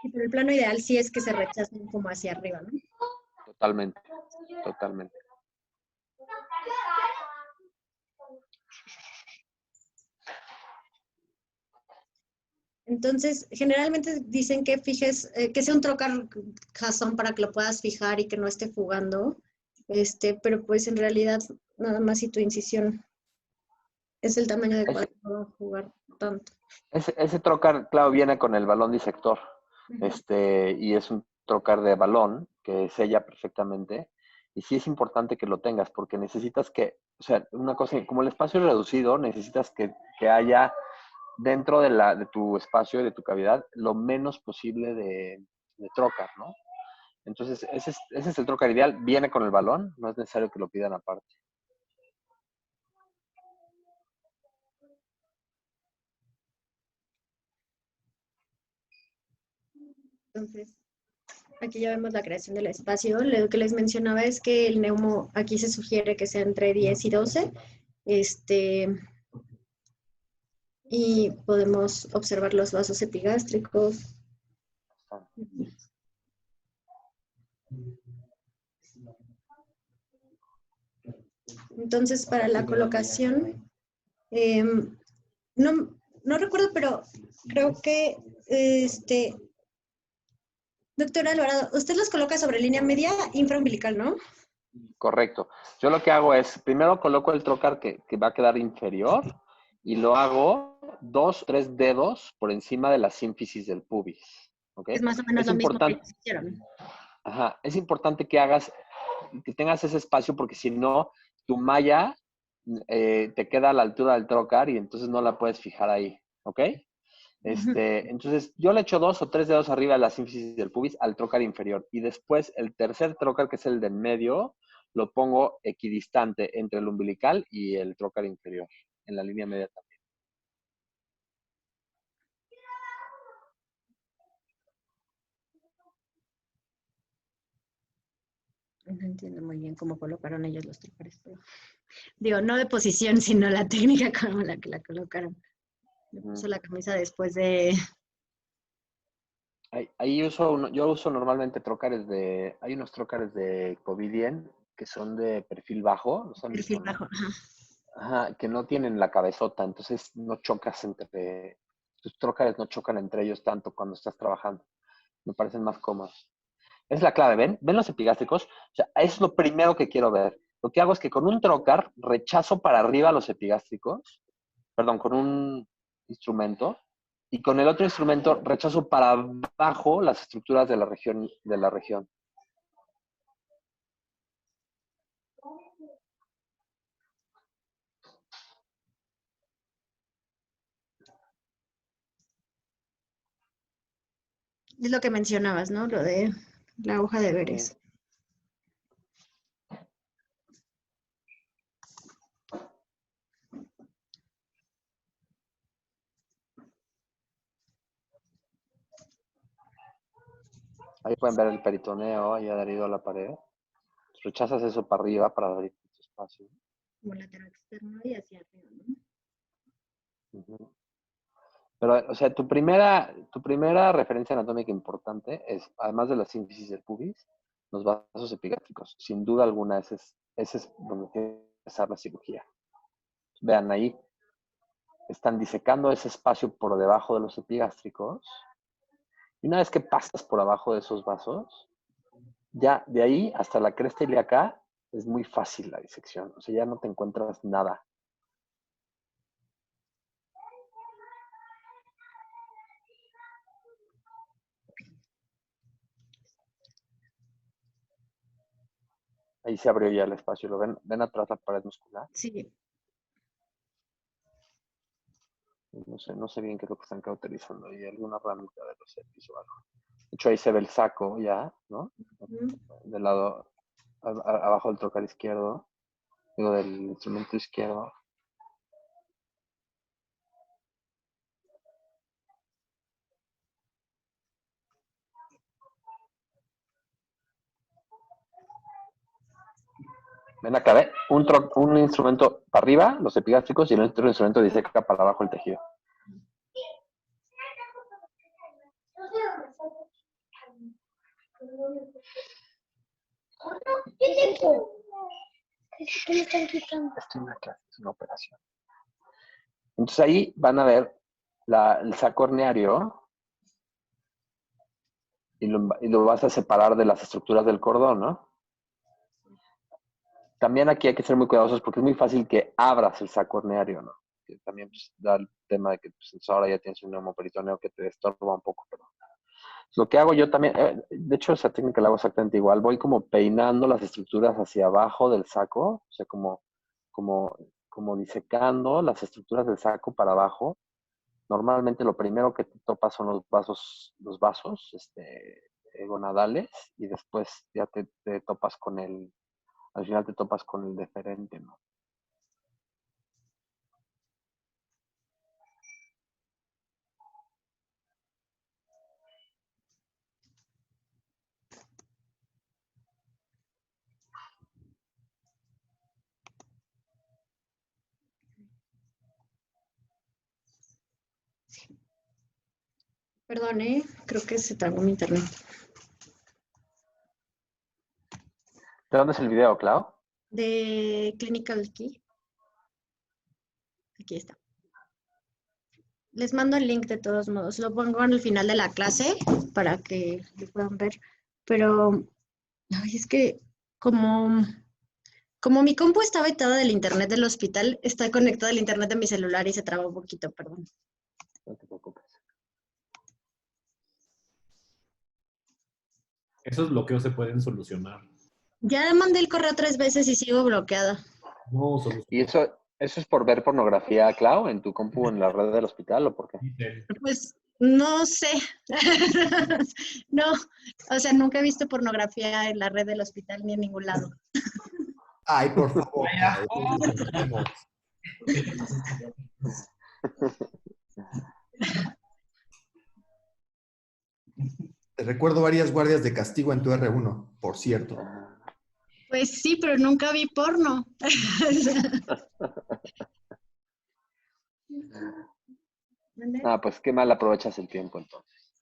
Y pero el plano ideal sí es que se rechacen como hacia arriba, ¿no? Totalmente, totalmente. Entonces, generalmente dicen que fijes, que sea un trocar Jason para que lo puedas fijar y que no esté fugando. Pero pues en realidad, nada más si tu incisión es el tamaño adecuado, no va a jugar tanto. Ese trocar, claro, viene con el balón disector. Y es un trocar de balón que sella perfectamente. Y sí es importante que lo tengas porque necesitas que, o sea, una cosa, como el espacio es reducido, necesitas que haya dentro de tu espacio y de tu cavidad lo menos posible de trocar, ¿no? Entonces, ese es el trocar ideal. Viene con el balón, no es necesario que lo pidan aparte. Entonces, aquí ya vemos la creación del espacio. Lo que les mencionaba es que el neumo aquí se sugiere que sea entre 10 y 12. Y podemos observar los vasos epigástricos. Entonces, para la colocación, no recuerdo, pero creo que, doctor Alvarado, usted los coloca sobre línea media infraumbilical, ¿no? Correcto. Yo lo que hago es, primero coloco el trocar que va a quedar inferior y lo hago 2 o 3 dedos por encima de la sínfisis del pubis. ¿Okay? Es más o menos Es lo mismo que importante, hicieron. ajá, es importante que tengas ese espacio porque si no, tu malla te queda a la altura del trocar y entonces no la puedes fijar ahí. ¿Ok? Entonces, yo le echo 2 o 3 dedos arriba de la sínfisis del pubis al trocar inferior. Y después, el tercer trocar, que es el del medio, lo pongo equidistante entre el umbilical y el trocar inferior, en la línea media también. No entiendo muy bien cómo colocaron ellos los trocares, pero digo, no de posición, sino la técnica como la que la colocaron. Le puso la camisa después de... Ahí yo uso normalmente hay unos trocares de Covidien que son de perfil bajo, ¿los han Perfil visto, no? bajo. Ajá. Ajá, que no tienen la cabezota, entonces no chocas tus trocares no chocan entre ellos tanto cuando estás trabajando. Me parecen más cómodos. Es la clave, ¿ven? ¿Ven los epigástricos? O sea, eso es lo primero que quiero ver. Lo que hago es que con un trocar rechazo para arriba los epigástricos, perdón, con un instrumento, y con el otro instrumento rechazo para abajo las estructuras de la región. Es lo que mencionabas, ¿no? Lo de la hoja de veres. Ahí pueden ver el peritoneo ahí adherido a la pared. Rechazas eso para arriba para abrir tu espacio. Como lateral externo y hacia arriba, ¿no? Uh-huh. Pero, o sea, tu primera referencia anatómica importante es, además de la sínfisis del pubis, los vasos epigástricos. Sin duda alguna, ese es donde tiene que empezar la cirugía. Vean ahí, están disecando ese espacio por debajo de los epigástricos. Y una vez que pasas por abajo de esos vasos, ya de ahí hasta la cresta ilíaca es muy fácil la disección. O sea, ya no te encuentras nada. Ahí se abrió ya el espacio. ¿Lo ven? ¿Ven atrás la pared muscular? Sí. No sé bien qué es lo que están cauterizando ahí. Alguna ramita de los epis o algo. De hecho, ahí se ve el saco ya, ¿no? Del lado, abajo del trocar izquierdo. Digo, del instrumento izquierdo. Ven acá, ¿ven? Un instrumento para arriba, los epigástricos, y el otro instrumento diseca para abajo el tejido. ¿Qué me están quitando? Esto es una clase, es una operación. Entonces ahí van a ver el saco herniario y lo vas a separar de las estructuras del cordón, ¿no? También aquí hay que ser muy cuidadosos porque es muy fácil que abras el saco herniario, ¿no? Que también pues, da el tema de que pues, ahora ya tienes un neumoperitoneo que te estorba un poco, pero lo que hago yo también, de hecho esa técnica la hago exactamente igual, voy como peinando las estructuras hacia abajo del saco, o sea, como, como disecando las estructuras del saco para abajo. Normalmente lo primero que te topas son los vasos gonadales, y después ya te topas con al final te topas con el deferente, ¿no? Perdón, creo que se trabó mi internet. ¿De dónde es el video, Clau? De Clinical Key. Aquí está. Les mando el link de todos modos. Lo pongo en el final de la clase para que lo puedan ver. Pero ay, es que como, como mi compu está vetada del internet del hospital, está conectada al internet de mi celular y se traba un poquito, perdón. No te preocupes. Esos bloqueos se pueden solucionar. Ya mandé el correo 3 veces y sigo bloqueada. No, ¿Y eso es por ver pornografía, Clau, en tu compu en la red del hospital o por qué? solucionar. Pues no sé. No, o sea, nunca he visto pornografía en la red del hospital ni en ningún lado. Ay, por favor. Te recuerdo varias guardias de castigo en tu R1, por cierto. Pues sí, pero nunca vi porno. Ah, pues qué mal aprovechas el tiempo entonces.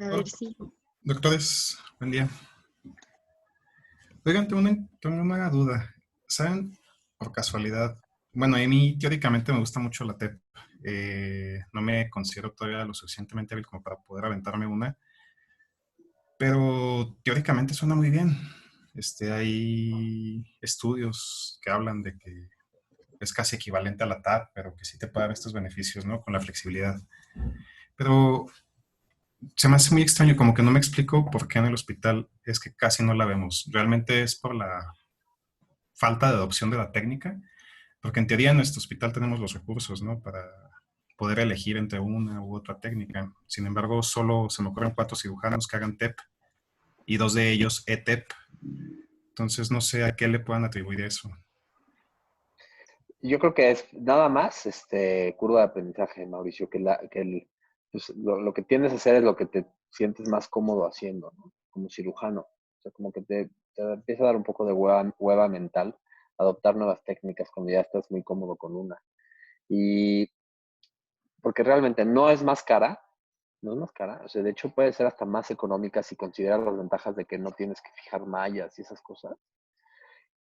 A ver si. Doctores, buen día. Oigan, tengo una duda. ¿Saben, por casualidad? Bueno, a mí teóricamente me gusta mucho la TEP. No me considero todavía lo suficientemente hábil como para poder aventarme una, pero teóricamente suena muy bien. Hay estudios que hablan de que es casi equivalente a la TAP, pero que sí te puede dar estos beneficios, ¿no? Con la flexibilidad. Pero se me hace muy extraño, como que no me explico por qué en el hospital es que casi no la vemos. Realmente es por la falta de adopción de la técnica, porque en teoría en nuestro hospital tenemos los recursos, ¿no? Para poder elegir entre una u otra técnica. Sin embargo, solo se me ocurren 4 cirujanos que hagan TEP y 2 de ellos ETEP. Entonces no sé a qué le puedan atribuir eso. Yo creo que es nada más curva de aprendizaje, Mauricio, pues, lo que tiendes a hacer es lo que te sientes más cómodo haciendo, ¿no? Como cirujano. O sea, como que te empieza a dar un poco de hueva mental, adoptar nuevas técnicas cuando ya estás muy cómodo con una. Y porque realmente no es más cara, no es más cara. O sea, de hecho puede ser hasta más económica si consideras las ventajas de que no tienes que fijar mallas y esas cosas.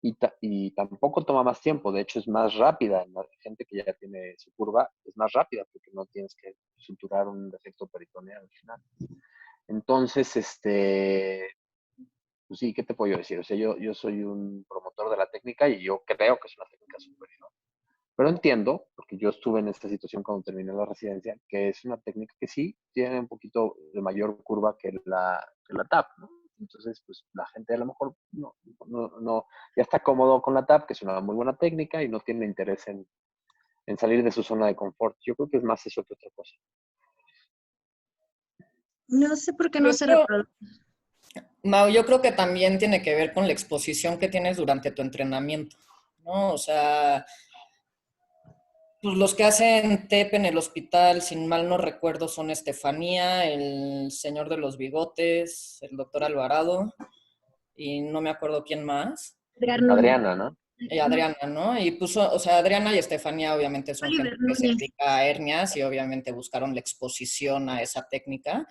Y tampoco toma más tiempo, de hecho es más rápida. La gente que ya tiene su curva es más rápida porque no tienes que suturar un defecto peritoneal al final. Entonces, pues sí, ¿qué te puedo decir? O sea, yo soy un promotor de la técnica y yo creo que es una técnica superior. Pero entiendo, porque yo estuve en esta situación cuando terminé la residencia, que es una técnica que sí tiene un poquito de mayor curva que la TAP, ¿no? Entonces, pues la gente a lo mejor no, ya está cómodo con la TAP, que es una muy buena técnica y no tiene interés en salir de su zona de confort. Yo creo que es más eso que otra cosa. No sé por qué no Yo se creo, reproduce. Mau, yo creo que también tiene que ver con la exposición que tienes durante tu entrenamiento, ¿no? O sea, pues los que hacen TEP en el hospital, sin mal no recuerdo, son Estefanía, el señor de los bigotes, el doctor Alvarado, y no me acuerdo quién más, Adriana, ¿no? y Adriana, ¿no? Y puso, o sea, Adriana y Estefanía obviamente son gente Oliver que se Núñez. dedica a hernias y obviamente buscaron la exposición a esa técnica.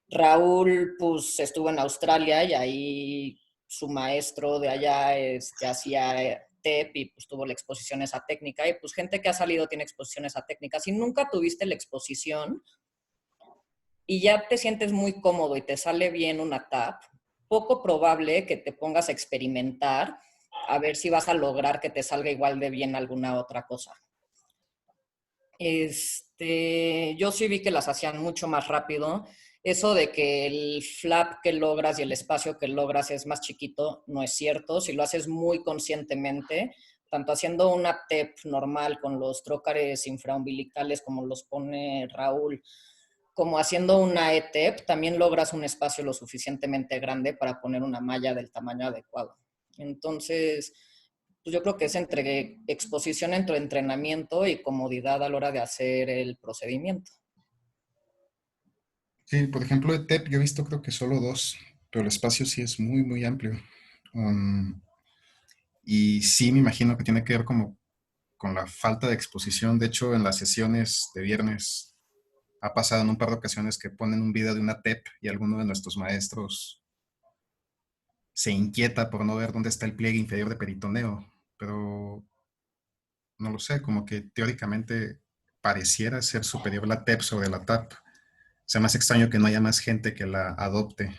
Raúl, pues, estuvo en Australia y ahí su maestro de allá hacía TEP y pues tuvo la exposición a esa técnica. Y pues gente que ha salido tiene exposición a esa técnica. Si nunca tuviste la exposición y ya te sientes muy cómodo y te sale bien una TAP, poco probable que te pongas a experimentar a ver si vas a lograr que te salga igual de bien alguna otra cosa. Yo sí vi que las hacían mucho más rápido. Eso de que el flap que logras y el espacio que logras es más chiquito, no es cierto. Si lo haces muy conscientemente, tanto haciendo una TEP normal con los trócares infraumbilicales como los pone Raúl, como haciendo una ETEP, también logras un espacio lo suficientemente grande para poner una malla del tamaño adecuado. Entonces, pues yo creo que es entre exposición, entre entrenamiento y comodidad a la hora de hacer el procedimiento. Sí, por ejemplo, de TEP yo he visto creo que solo dos, pero el espacio sí es muy, muy amplio. Y sí me imagino que tiene que ver como con la falta de exposición. De hecho, en las sesiones de viernes ha pasado en un par de ocasiones que ponen un video de una TEP y alguno de nuestros maestros se inquieta por no ver dónde está el pliegue inferior de peritoneo, pero no lo sé, como que teóricamente pareciera ser superior la TEP sobre la TAP. O sea, más extraño que no haya más gente que la adopte.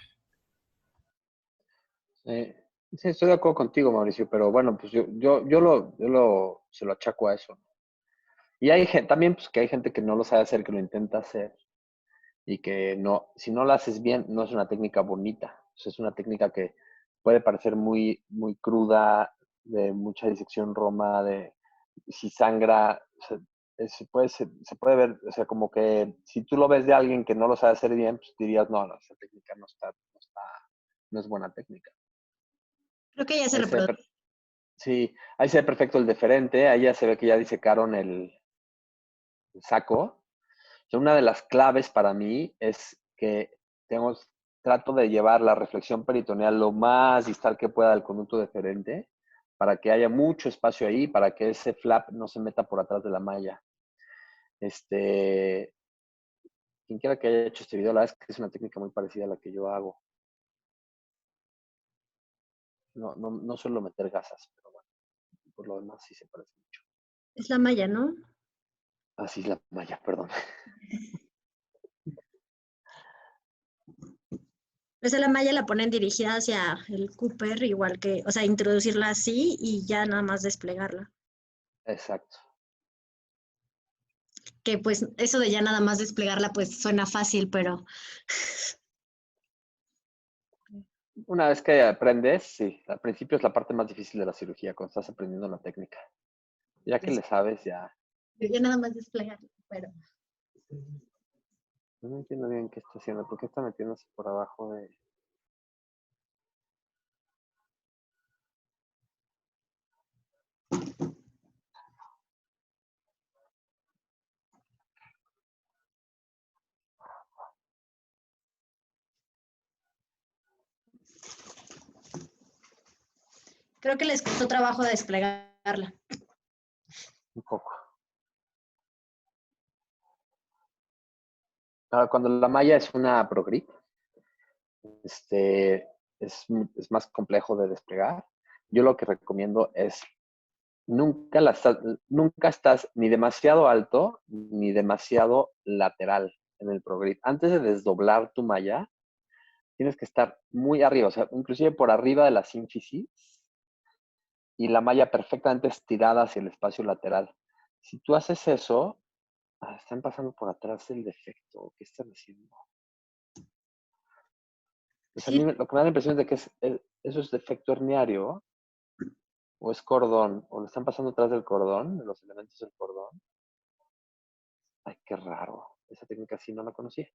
Sí, estoy de acuerdo contigo, Mauricio, pero bueno, pues se lo achaco a eso. Y hay gente, también pues, que hay gente que no lo sabe hacer, que lo intenta hacer y que no, si no lo haces bien, no es una técnica bonita. O sea, es una técnica que puede parecer muy, muy cruda, de mucha disección roma, de si sangra, o sea, se puede ver, o sea, como que si tú lo ves de alguien que no lo sabe hacer bien, pues dirías, no, no, esa técnica no es buena técnica. Creo que ya se Ahí se ve, reproduce. sí, ahí se ve perfecto el deferente, ahí ya se ve que ya disecaron el saco. O sea, una de las claves para mí es que trato de llevar la reflexión peritoneal lo más distal que pueda del conducto deferente para que haya mucho espacio ahí, para que ese flap no se meta por atrás de la malla. Quien quiera que haya hecho este video, la verdad es que es una técnica muy parecida a la que yo hago. No suelo meter gasas, pero bueno, por lo demás sí se parece mucho. Es la malla, ¿no? Así es la malla, perdón. Esa la malla la ponen dirigida hacia el Cooper, igual que, o sea, introducirla así y ya nada más desplegarla. Exacto. Que pues eso de ya nada más desplegarla pues suena fácil, pero Una vez que aprendes, sí, al principio es la parte más difícil de la cirugía, cuando estás aprendiendo la técnica. Ya que pues, le sabes, ya. ya nada más desplegarla, pero No entiendo bien qué está haciendo, por qué está metiéndose por abajo de... creo que les costó trabajo desplegarla. Un poco. Ahora, cuando la malla es una ProGrip, es más complejo de desplegar. Yo lo que recomiendo es nunca estás ni demasiado alto ni demasiado lateral en el ProGrip. Antes de desdoblar tu malla, tienes que estar muy arriba, o sea, inclusive por arriba de la sínfisis y la malla perfectamente estirada hacia el espacio lateral. Si tú haces eso, están pasando por atrás el defecto. ¿Qué están haciendo? Pues a mí Sí, lo que me da la impresión es de que eso es defecto herniario o es cordón, o lo están pasando atrás del cordón, de los elementos del cordón. Ay, qué raro. Esa técnica sí no la conocía.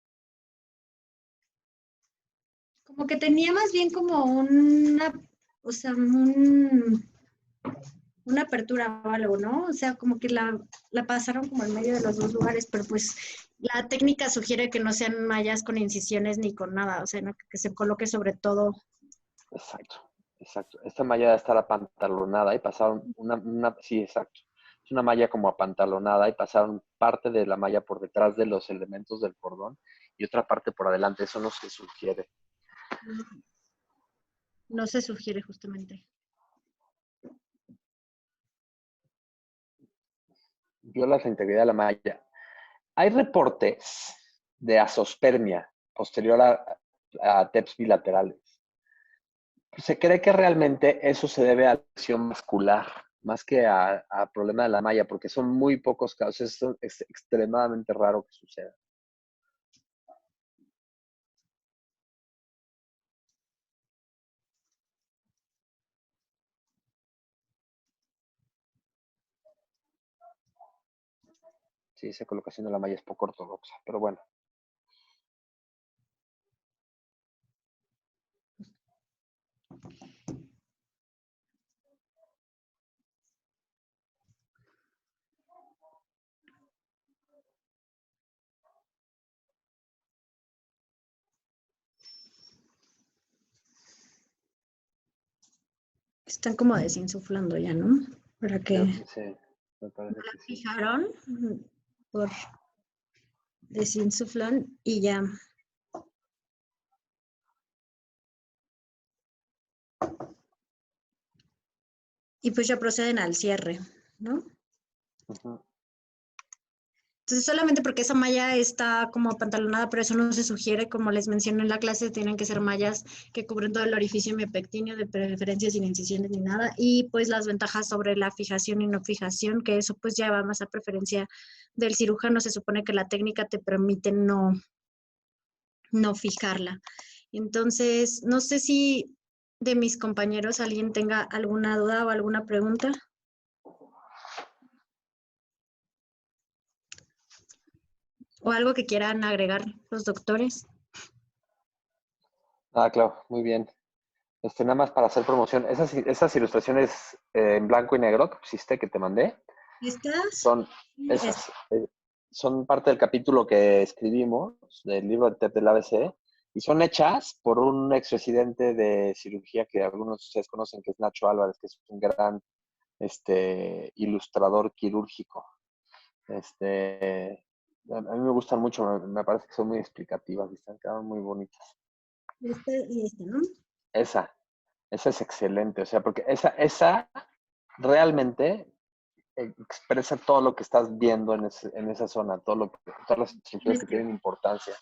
como que tenía más bien como o sea, una apertura o algo, ¿no? O sea, como que la pasaron como en medio de los dos lugares, pero pues la técnica sugiere que no sean mallas con incisiones ni con nada, o sea, ¿no? Que se coloque sobre todo. Exacto, exacto. Esta malla debe estar apantalonada y pasaron sí, exacto. Es una malla como apantalonada y pasaron parte de la malla por detrás de los elementos del cordón y otra parte por adelante. Eso no se sugiere. No se sugiere justamente. violas la integridad de la malla. Hay reportes de azospermia posterior a TEPs bilaterales. Se cree que realmente eso se debe a lesión muscular, más que a problema de la malla, porque son muy pocos casos, es extremadamente raro que suceda. Sí, esa colocación de la malla es poco ortodoxa, pero bueno. Están como desinsuflando ya, ¿no? Para que Sí, me parece la que sí. fijaron por desinsuflan y ya. Y pues ya proceden al cierre, ¿no? Ujú. Entonces, solamente porque esa malla está como pantalonada, pero eso no se sugiere, como les mencioné en la clase, tienen que ser mallas que cubren todo el orificio miopectíneo, de preferencia sin incisiones ni nada, y pues las ventajas sobre la fijación y no fijación, que eso pues ya va más a preferencia del cirujano, se supone que la técnica te permite no fijarla. Entonces, no sé si de mis compañeros alguien tenga alguna duda o alguna pregunta. O algo que quieran agregar los doctores. Claro, muy bien. Nada más para hacer promoción. Esas ilustraciones en blanco y negro que pusiste, que te mandé, Estas son son parte del capítulo que escribimos del libro de TEP del ABC y son hechas por un exresidente de cirugía que algunos de ustedes conocen, que es Nacho Álvarez, que es un gran ilustrador quirúrgico. A mí me gustan mucho, me parece que son muy explicativas y están quedando muy bonitas. este y este, ¿no? Esa es excelente, o sea, porque esa realmente expresa todo lo que estás viendo en esa zona, todas las estructuras que tienen importancia.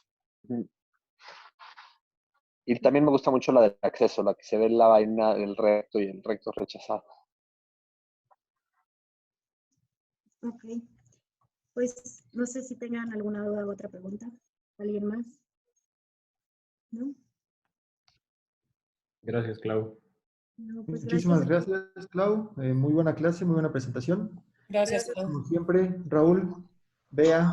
Y también me gusta mucho la del acceso, la que se ve la vaina del recto y el recto rechazado. Ok. Pues no sé si tengan alguna duda o otra pregunta. ¿Alguien más? ¿No? Gracias, Clau. No, pues Muchísimas gracias. gracias, Clau. Muy buena clase, muy buena presentación. Gracias, Clau. Como siempre, Raúl, Bea,